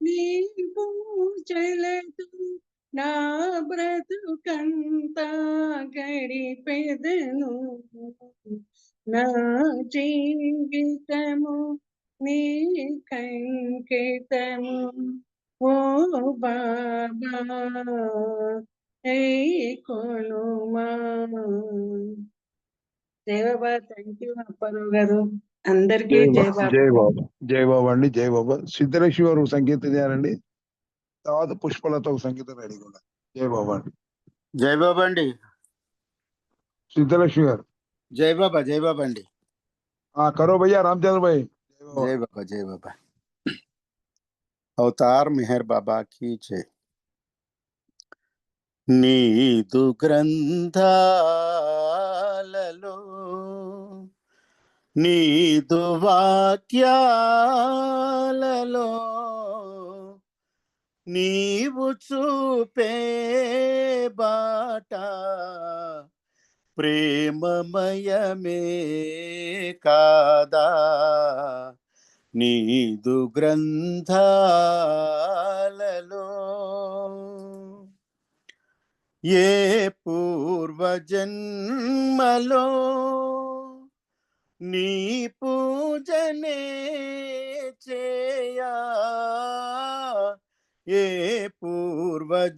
నీ పూజలతో నా బ్రతుకంతా గడిపెదను నా జీవితము నీ కంకితము ఓ బాబా కొనుమా జై బాబా థ్యాంక్ యూ అప్పారావు గారు అందరికీ జై జై బాబా బాబా జై బాబా అండి జై బాబా సిద్ధలక్ష్మి గారు సంగీతం చేయాలండి తర్వాత పుష్పలతో సంగీతం రెడీగా ఉన్నారు జై బాబా అండి జై బాబా అండి సిద్ధలక్ష్మి గారు జై బాబా అండి కరో భయ్యా రామచంద్ర భాయ్ జై బాబా అవతార్ మెహర్ బాబా की जय నీదు గ్రంథాలలో నీదు వాక్యాలలో నీవు చూపే బాట ప్రేమమయమే కాదా నీదు గ్రంథాలలో ఏ పూర్వజన్మలో నీ పూజనే చేయా ఏ పూర్వజన్మలో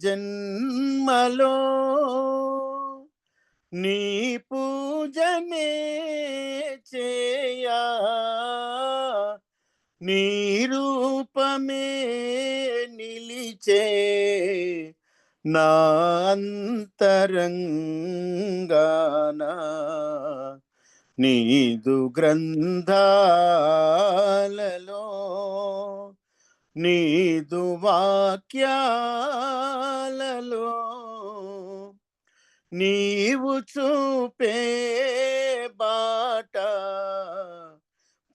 నీ పూజనే చేయా నీ రూపమే నిలిచే నా అంతరంగాన నీదు గ్రంథాలలో నీదు వాక్యాలలో నీవు చూపే బాట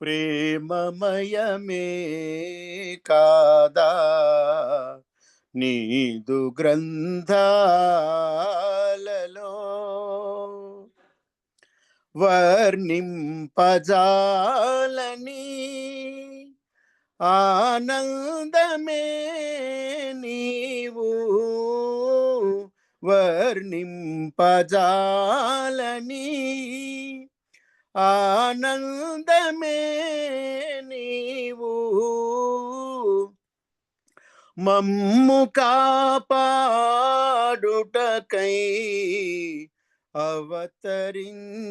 ప్రేమమయమే కాదా నీదు గ్రంథాలలో వర్ణింపజాలని ఆనందమే నీవు వర్ణింపజాలని ఆనందమే నీవు మమ్ము కాపాడుటకై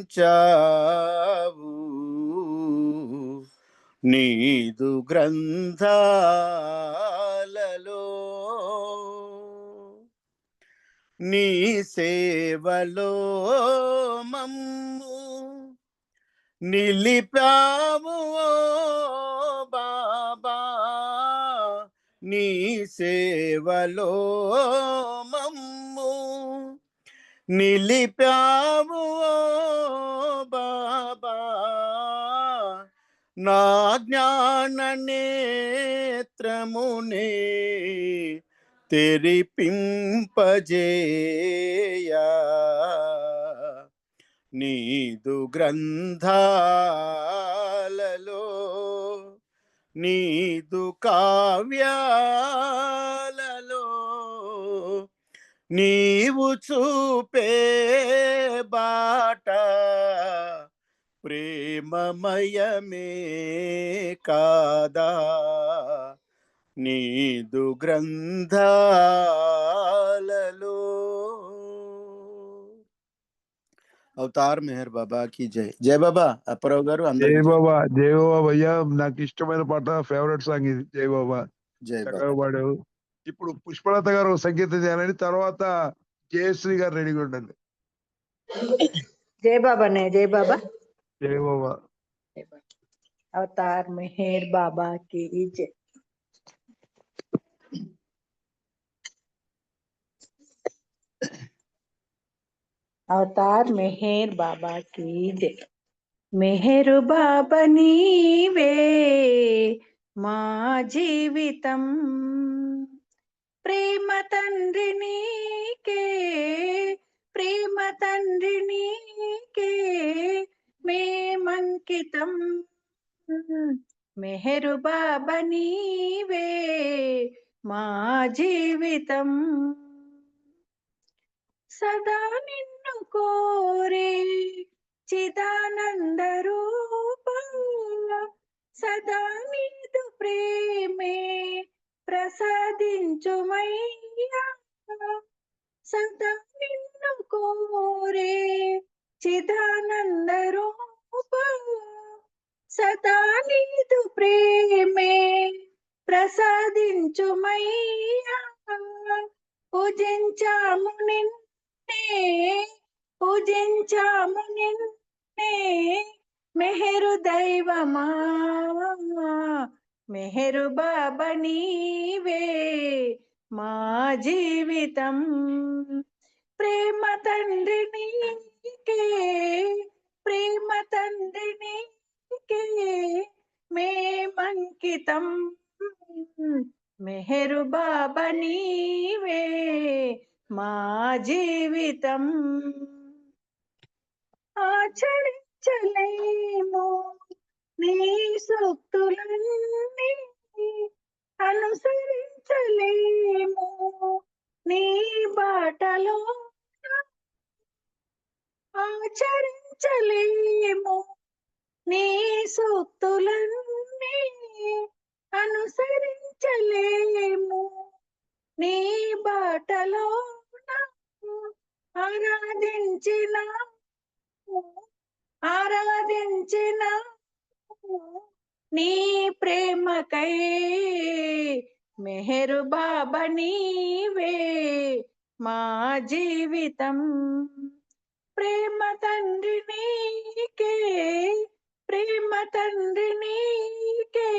అవతరించావు నీదు గ్రంథాలలో నీ సేవలో మమ్ము నిలిపావు బాబా నీ సేవలో మమ్ము నిలిపావు బాబా నా జ్ఞాన నేత్రమునే తెరిపింపజేయా నీదు గ్రంథాలలో నీదు కావ్యాలలో నీవు చూపే బాట ప్రేమమయమే కాదా నీదు గ్రంథాలలో అవతార్ మెహర్ బాబా కి జై. జై బాబా అప్పారావు గారు జై అందరికీ జై. బాబా, జై బాబా భయ్యా. నాకు ఇష్టమైన పాట, ఫేవరెట్ సాంగ్ ఇది. జై బాబా, జై చక్కగా బాబా. పాడావు. ఇప్పుడు పుష్పలత గారు సంగీతం చేయాలని, తర్వాత జయశ్రీ గారు రెడీగా ఉండండి. जय बाबा ने जय बाबा జై బాబా. अवतार मेहर बाबा की जय। अवतार मेहर बाबा की जय। मेहरु बाबा नीवे మా జీవితం ప్రేమ తండ్రి నీకే ప్రేమ తండ్రి నీకే మేమంకితం మెహరు బాబా నీవే మా జీవితం సదా నిన్ను కోరే చిదానంద రూపం సదా నీదు ప్రేమే ప్రసాదించుమయ్యా సదా నిన్ను కోరే చిదానంద రూపం సదా నీదు ప్రేమే ప్రసాదించుమయ్యా పూజించాము నిన్నే పూజించాము నిన్నే మెహరు దైవమా మెహరు బాబా నీవే మా జీవితం ప్రేమ తండ్రి నీకే ప్రేమ తండ్రి నీకే జీవితం మెహరు బాబా నీవే మా జీవితం ఆచరించలేము నీ సూక్తులన్నీ అనుసరించలేము నీ బాటలో ఆచరించలేము నీ సూక్తులన్నీ అనుసరించలేము నీ బాటలో ఆరాధించిన నీ ప్రేమకై మెహరు బాబా నీవే మా జీవితం ప్రేమ తండ్రి నీకే ప్రేమ తండ్రి నీకే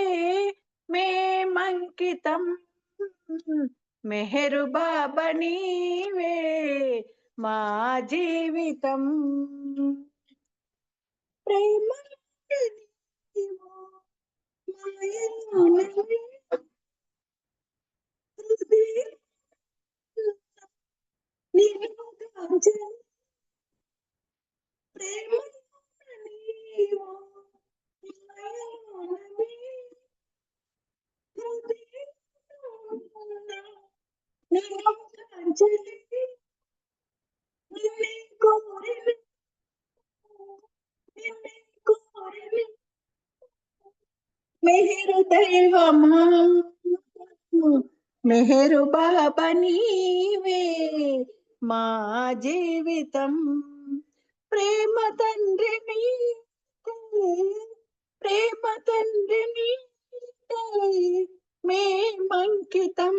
మేమంకితం మెహరు బాబా నీవే మా జీవితం ప్రేమ మెహరు దైవమా మెహరు బాబా నీవే మా జీవితం ప్రేమ తండ్రి నీకే ప్రేమ తండ్రి నీకే మేమంకితం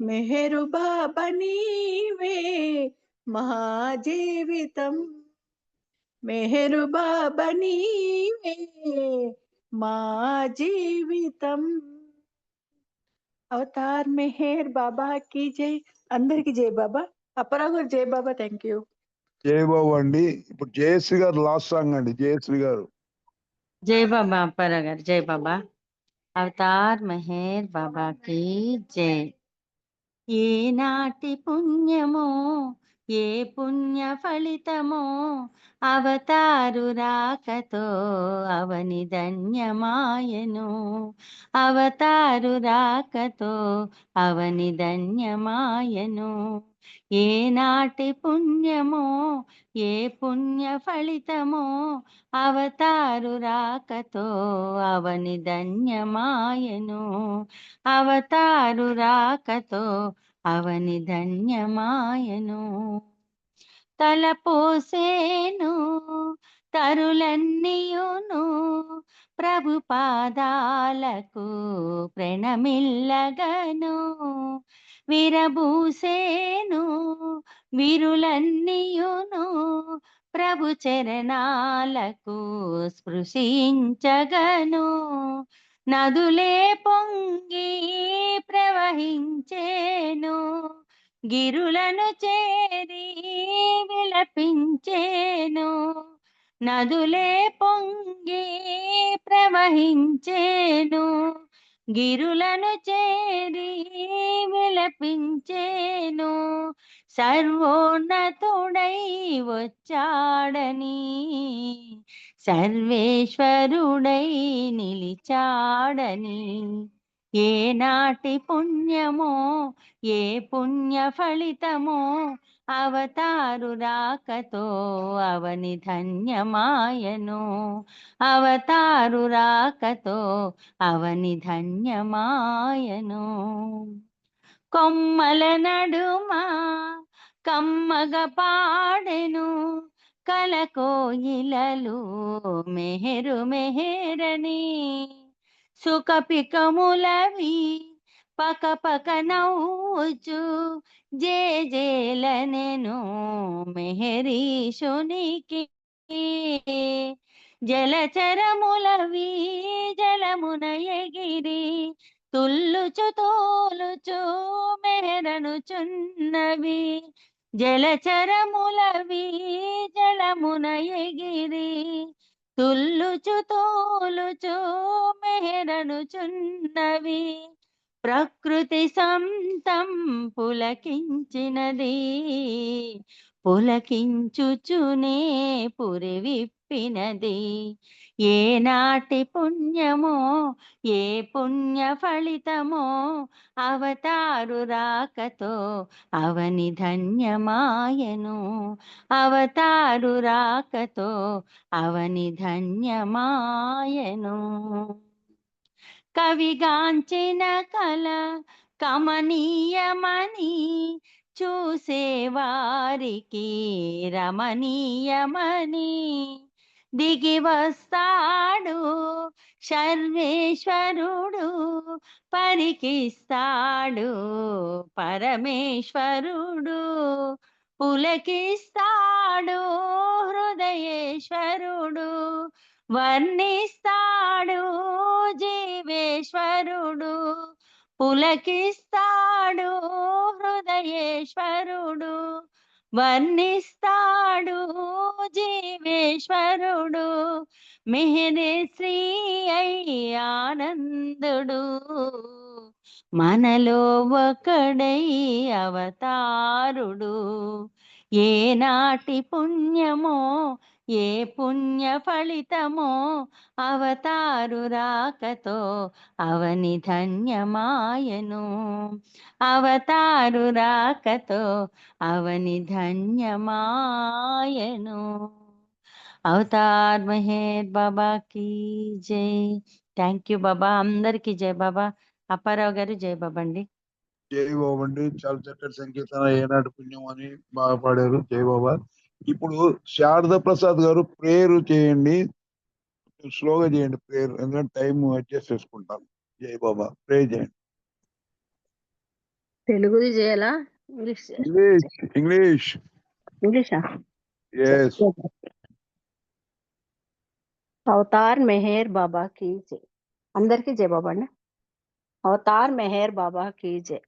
మెహరు బాబా నీవే మా జీవితం మెహరు బాబా నీవే మా జీవితం అవతార్ మెహర్ బాబా की జై అందరికి జై బాబా అప్పారావు గారు జై బాబా థ్యాంక్ యూ జై బాబు అండి. ఇప్పుడు జయశ్రీ గారు లాస్ట్ సాంగ్ అండి. జయశ్రీ గారు. జై బాబా అప్పారావు గారు జై బాబా అవతార్ మెహర్ బాబా की జై ఏనాటి పుణ్యమో ఏ పుణ్య ఫలితమో అవతారు రాకతో అవని ధన్యమాయను అవతారు రాకతో అవని ధన్యమాయను ఏనాటి పుణ్యమో ఏ పుణ్య ఫలితమో అవతారు రాకతో అవని ధన్యమాయను అవతారు రాకతో అవని ధన్యమాయను తలపోసేను తరులన్నీయును ప్రభు పాదాలకు ప్రణమిల్లగను విరబూసేను విరులన్నీయును ప్రభు చరణాలకు స్పృశించగను నదులే పొంగి ప్రవహించేను గిరులను చేరి విలపించేను నదులే పొంగి ప్రవహించేను గిరులను చేరి విలపించేను సర్వోన్నతుడై వచ్చాడని సర్వేశ్వరుడై నిలిచాడని ఏనాటి పుణ్యమో ఏ పుణ్య ఫలితమో అవతారు రాకతో అవని ధన్యమాయను అవతారు రాకతో అవని ధన్యమాయను కొమ్మల నడుమా కమ్మగ పాడెను కలకోయిలలు మెహరు మెహరని సుఖపికములవి పక పక నవ్వుచు జేలనెను మెహరీషునికి జలచరములవి జలమున ఎగిరి తుల్లుచు తోలుచు మెహరనుచున్నవి జలచరములవి జలమున ఎగిరి తుల్లు తూలుచు తోలుచు మెహరనుచున్నవి ప్రకృతి సంతం పులకించినది పులకించుచునే పురి విప్పినది ఏనాటి పుణ్యమో ఏ పుణ్య ఫలితమో అవతారు రాకతో అవని ధన్యమాయను అవతారు రాకతో అవని ధన్యమాయను కవిగాంచిన కల కమనీయమని చూసేవారికి రమణీయమని దిగి వస్తాడు సర్వేశ్వరుడు పరికిస్తాడు పరమేశ్వరుడు పులకిస్తాడు హృదయేశ్వరుడు వర్ణిస్తాడు జీవేశ్వరుడు పులకిస్తాడు హృదయేశ్వరుడు వర్ణిస్తాడు జీవేశ్వరుడు మిహిరి శ్రీ ఆనందుడు మనలో ఒకడై అవతారుడు ఏనాటి పుణ్యమో ఏ పుణ్య ఫలితమో అవతారు రాకతో అవని ధన్యమాయను అవతారు రాకతో అవని ధన్యమాయను అవతార్ మెహర్ బాబా కీ జై థ్యాంక్ యూ బాబా అందరికి జై బాబా అప్పారావు గారు జై బాబా అండి జై బాబా అండి చాలా చక్కటి సంకీర్తన ఏనాటి పుణ్యం అని బాగా పాడారు జై బాబా ఇప్పుడు శారదా ప్రసాద్ గారు ప్రేయర్ చేయండి స్లోగా చేయండి ప్రేయర్ ఎందుకంటే టైం అడ్జస్ట్ చేసుకుంటాను జై బాబా ప్రే చేయండి తెలుగుది చేయాలా ఇంగ్లీష్ ఇంగ్లీష్ ఇంగ్లీషా ఎస్ అవతార్ మెహర్ బాబా की जय అందరికీ జై బాబా అండి అవతార్ మెహర్ బాబా की जय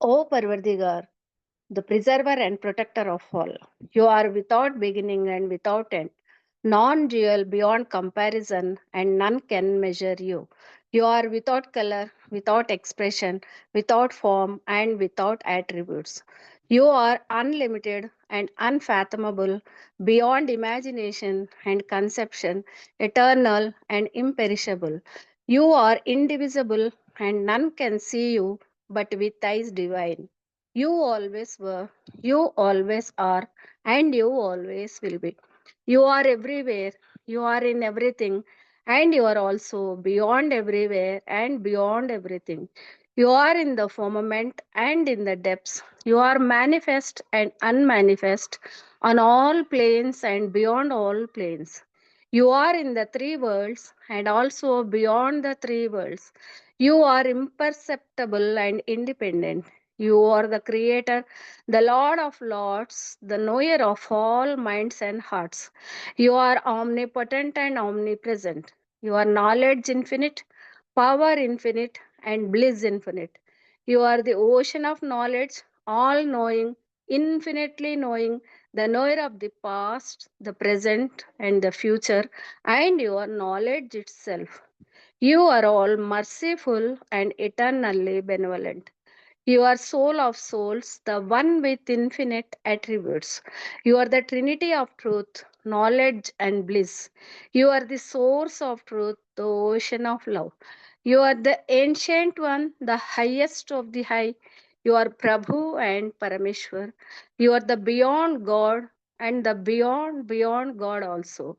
ఓ పర్వర్దిగార్ the preserver and protector of all. You are without beginning and without end, non-dual beyond comparison, and none can measure you. You are without color, without expression, without form, and without attributes. You are unlimited and unfathomable, beyond imagination and conception, eternal and imperishable. You are indivisible, and none can see you but with eyes divine. You always were, you always are, and you always will be. You are everywhere, you are in everything, and you are also beyond everywhere and beyond everything. You are in the firmament and in the depths. You are manifest and unmanifest on all planes and beyond all planes. You are in the three worlds and also beyond the three worlds. You are imperceptible and independent. You are the creator, the Lord of lords, the knower of all minds and hearts. You are omnipotent and omnipresent. You are knowledge infinite, power infinite, and bliss infinite. You are the ocean of knowledge, all knowing, infinitely knowing, the knower of the past, the present, and the future, and your knowledge itself. You are all merciful and eternally benevolent. You are soul of souls, the one with infinite attributes. You are the trinity of truth, knowledge, and bliss. You are the source of truth, the ocean of love. You are the ancient one, the highest of the high. You are Prabhu and Parameshwar. You are the beyond God and the beyond God also.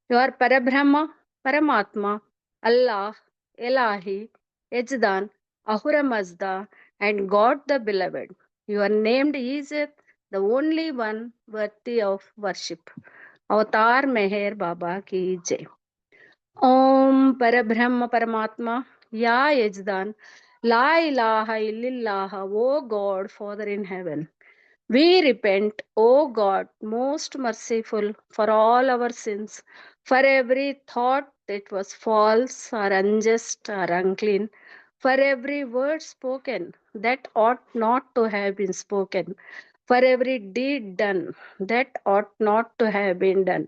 You are Parabrahma, Paramatma, Allah, Elahi, Ejdan, Ahura Mazda, and God the Beloved. You are named Isaac, the only one worthy of worship. Avatar Meher Baba ki jai. Om Parabrahma Paramatma, Ya Yajdan, La ilaha illallah, O God, Father in heaven. We repent, O God, most merciful, for all our sins, for every thought that was false or unjust or unclean, for every word spoken that ought not to have been spoken, for every deed done that ought not to have been done.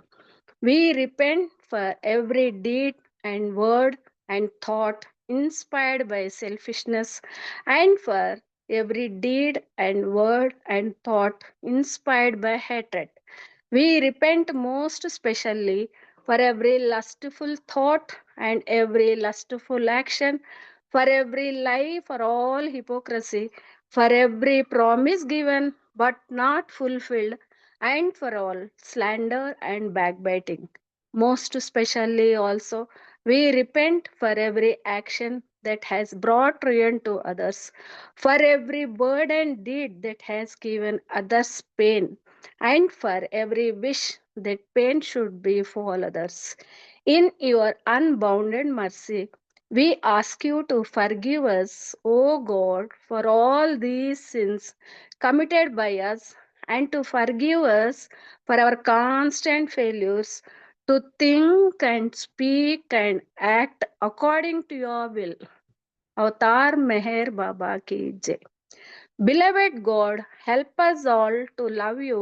We repent for every deed and word and thought inspired by selfishness, and for every deed and word and thought inspired by hatred. We repent most especially for every lustful thought and every lustful action, for every lie, for all hypocrisy, for every promise given but not fulfilled, and for all slander and backbiting. Most especially also, we repent for every action that has brought ruin to others, for every word and deed that has given others pain, and for every wish that pain should befall others. In your unbounded mercy, we ask you to forgive us, O God, for all these sins committed by us, and to forgive us for our constant failures to think and speak and act according to your will. Avatar Meher Baba ki Jai. Beloved God, help us all to love you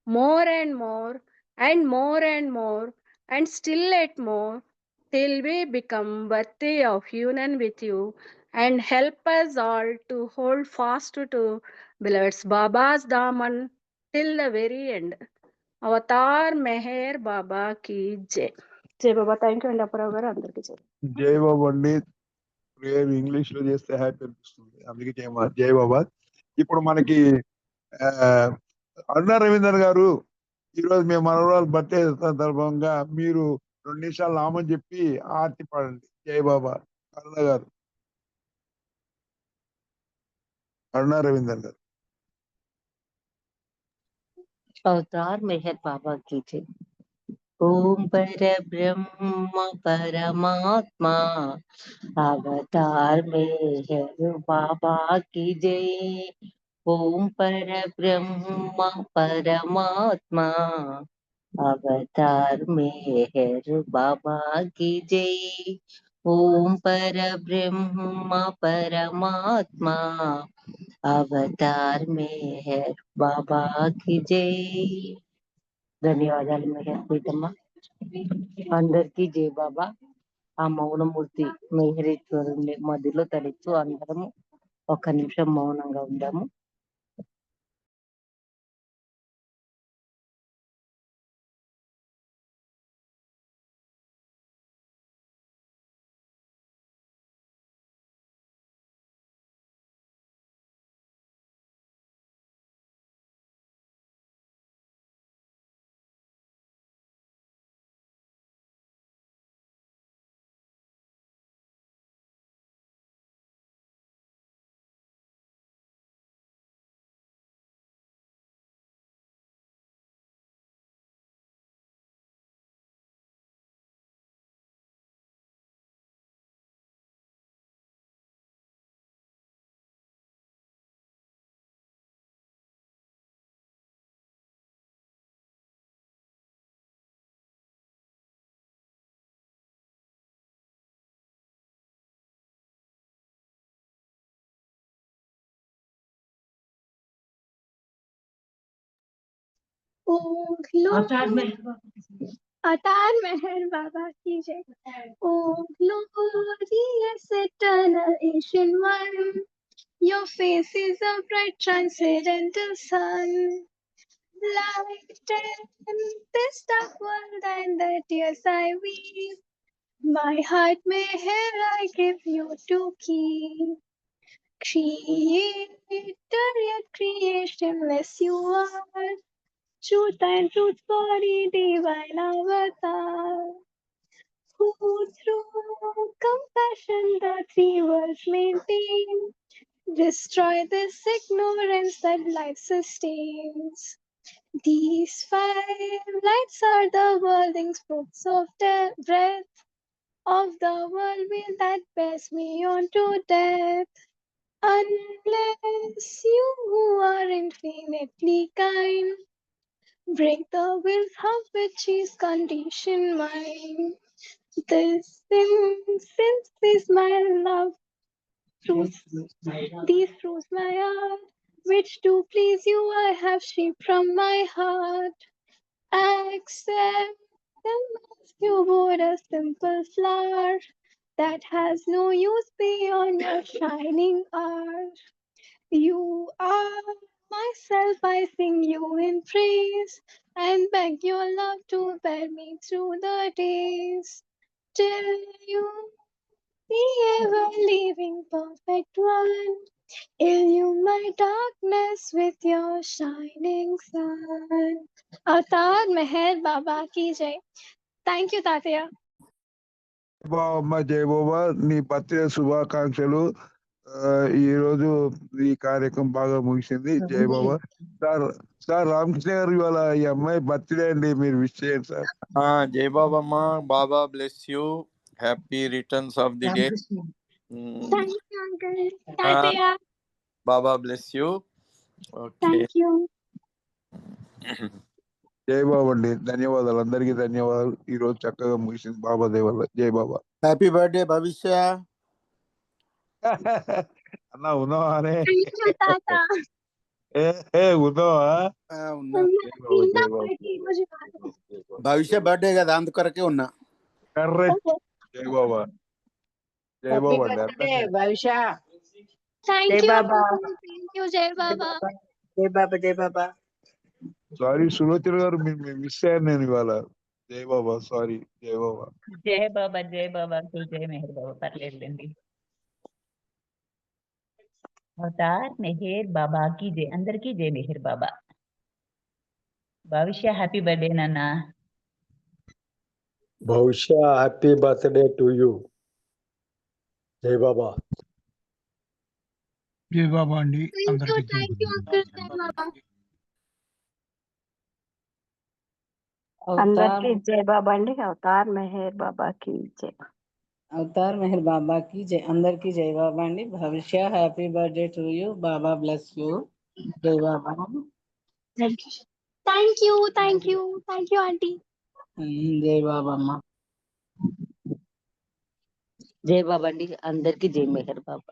more and more and more and more and still yet more till we become worthy of union with you, and help us all to hold fast to beloved's Baba's Daman till the very end. Avatar Meher Baba ki Jai. Jai Baba, thank you and Apparava garu andarki jai. జై బాబా అండి. Prayer English లో చేస్తే happy అనిపిస్తుంది, అందుకే జై బాబా. ఇప్పుడు మనకి అరుణ రవీందర్ గారు ఈరోజు మేము మనవరాలు బర్త్డే సందర్భంగా మీరు 2 నిమిషాలు నామం చెప్పి ఆర్తి పాడండి. జై బాబా. అరుణ గారు, అరుణ రవీందర్ గారు. अवतार मेहर बाबा की जय। ओम पर ब्रह्म परमात्मा अवतार मेहर बाबा की जय। ओम पर ब्रह्म परमात्मा अवतार मेहर बाबा की जय। ओम पर ब्रह्म परमात्मा अवतार मेहर बाबा की जय। ధన్యవాదాలు మెహర్ ప్రీతమ్మ. అందరికీ జై బాబా. ఆ మౌనమూర్తి మెహరేశ్వరుని మధ్యలో తలిస్తూ అందరము 1 నిమిషం మౌనంగా ఉందాము. अवतार मेहर बाबा की जय। Oh glorious eternal ancient one, your face is a bright transcendental sun, light in this dark world and the tears I weep, my heart meher I give you to keep. Creator yet creationless you are, truth and truth body, divine avatar, who through compassion the 3 worlds maintain, destroy this ignorance that life sustains. These 5 lights are the worldlings, fruits of breath of the whirlwind that bears me on to death. Unless you who are infinitely kind break the will of which is conditioned mind, this since is my love, these fruits my heart, which to please you I have stripped from my heart. Accept The mask you wore a simple flower that has no use beyond your shining hour. You are myself, I sing you in praise and beg your love to bear me through the days till you be ever leaving perfect one. Illume my darkness with your shining sun. Avatar Meher Baba ki jai. Thank you, Tatya. బాబమ్మ జై బాబా నీ birthday శుభాకాంక్షలు. ఈ రోజు ఈ కార్యక్రమం బాగా ముగిసింది. జై బాబా. సార్ రామకృష్ణ గారు ఇవాళ ఈ అమ్మాయి బర్త్డే అండి, మీరు విష్ చేయండి సార్. జై బాబమ్మ. Baba bless you. Happy returns of the day. Thank you, Uncle. Tatya. Baba bless you. Okay, Thank you. జై బాబా అండి. ధన్యవాదాలు, అందరికీ ధన్యవాదాలు. ఈ రోజు చక్కగా ముగిసింది బాబా దేవల్ల. జై బాబా. హ్యాపీ బర్త్డే భవిష్య. అన్నా ఉన్నావా అనే? Thank you, Tata. ఉన్నావా? ఉన్నా. భవిష్య బర్త్డే కదా, అందుకొరకే ఉన్నా. కరెక్ట్. జై బాబా. జై బాబా అండి. భవిష్య. Thank Jai you, Baba. Uncle. Thank you, Jai Baba. జై బాబా. జై బాబా. సారీ సులోచన గారు, మిస్ అయ్యాను నేను ఇవాళ. జై బాబా, సారీ. జై బాబా. జై బాబా. జై బాబా జై మెహర్ బాబా. పర్లేదులేండి. అవతార్ మెహర్ బాబా కి జై. అందరికీ జై మెహర్ బాబా. భవిష్య హ్యాపీ బర్త్డే నాన్న. భవిష్య హ్యాపీ బర్త్డే టు యూ. జై బాబా. జై బాబా అండి. Thank you, Uncle. Jai Baba. అందరికి జై బాబా అండి. అవతార్ మెహర్ బాబా కి జై. అవతార్ మెహర్ బాబా కి జై. అందరికి జై బాబా అండి. భవిష్య happy birthday to you. Baba bless you. జై బాబా. Thank you. Thank you. Thank you. Thank you, Auntie. జై బాబా అమ్మ. జై బాబా అండి. అందరికీ జై మెహర్ బాబా.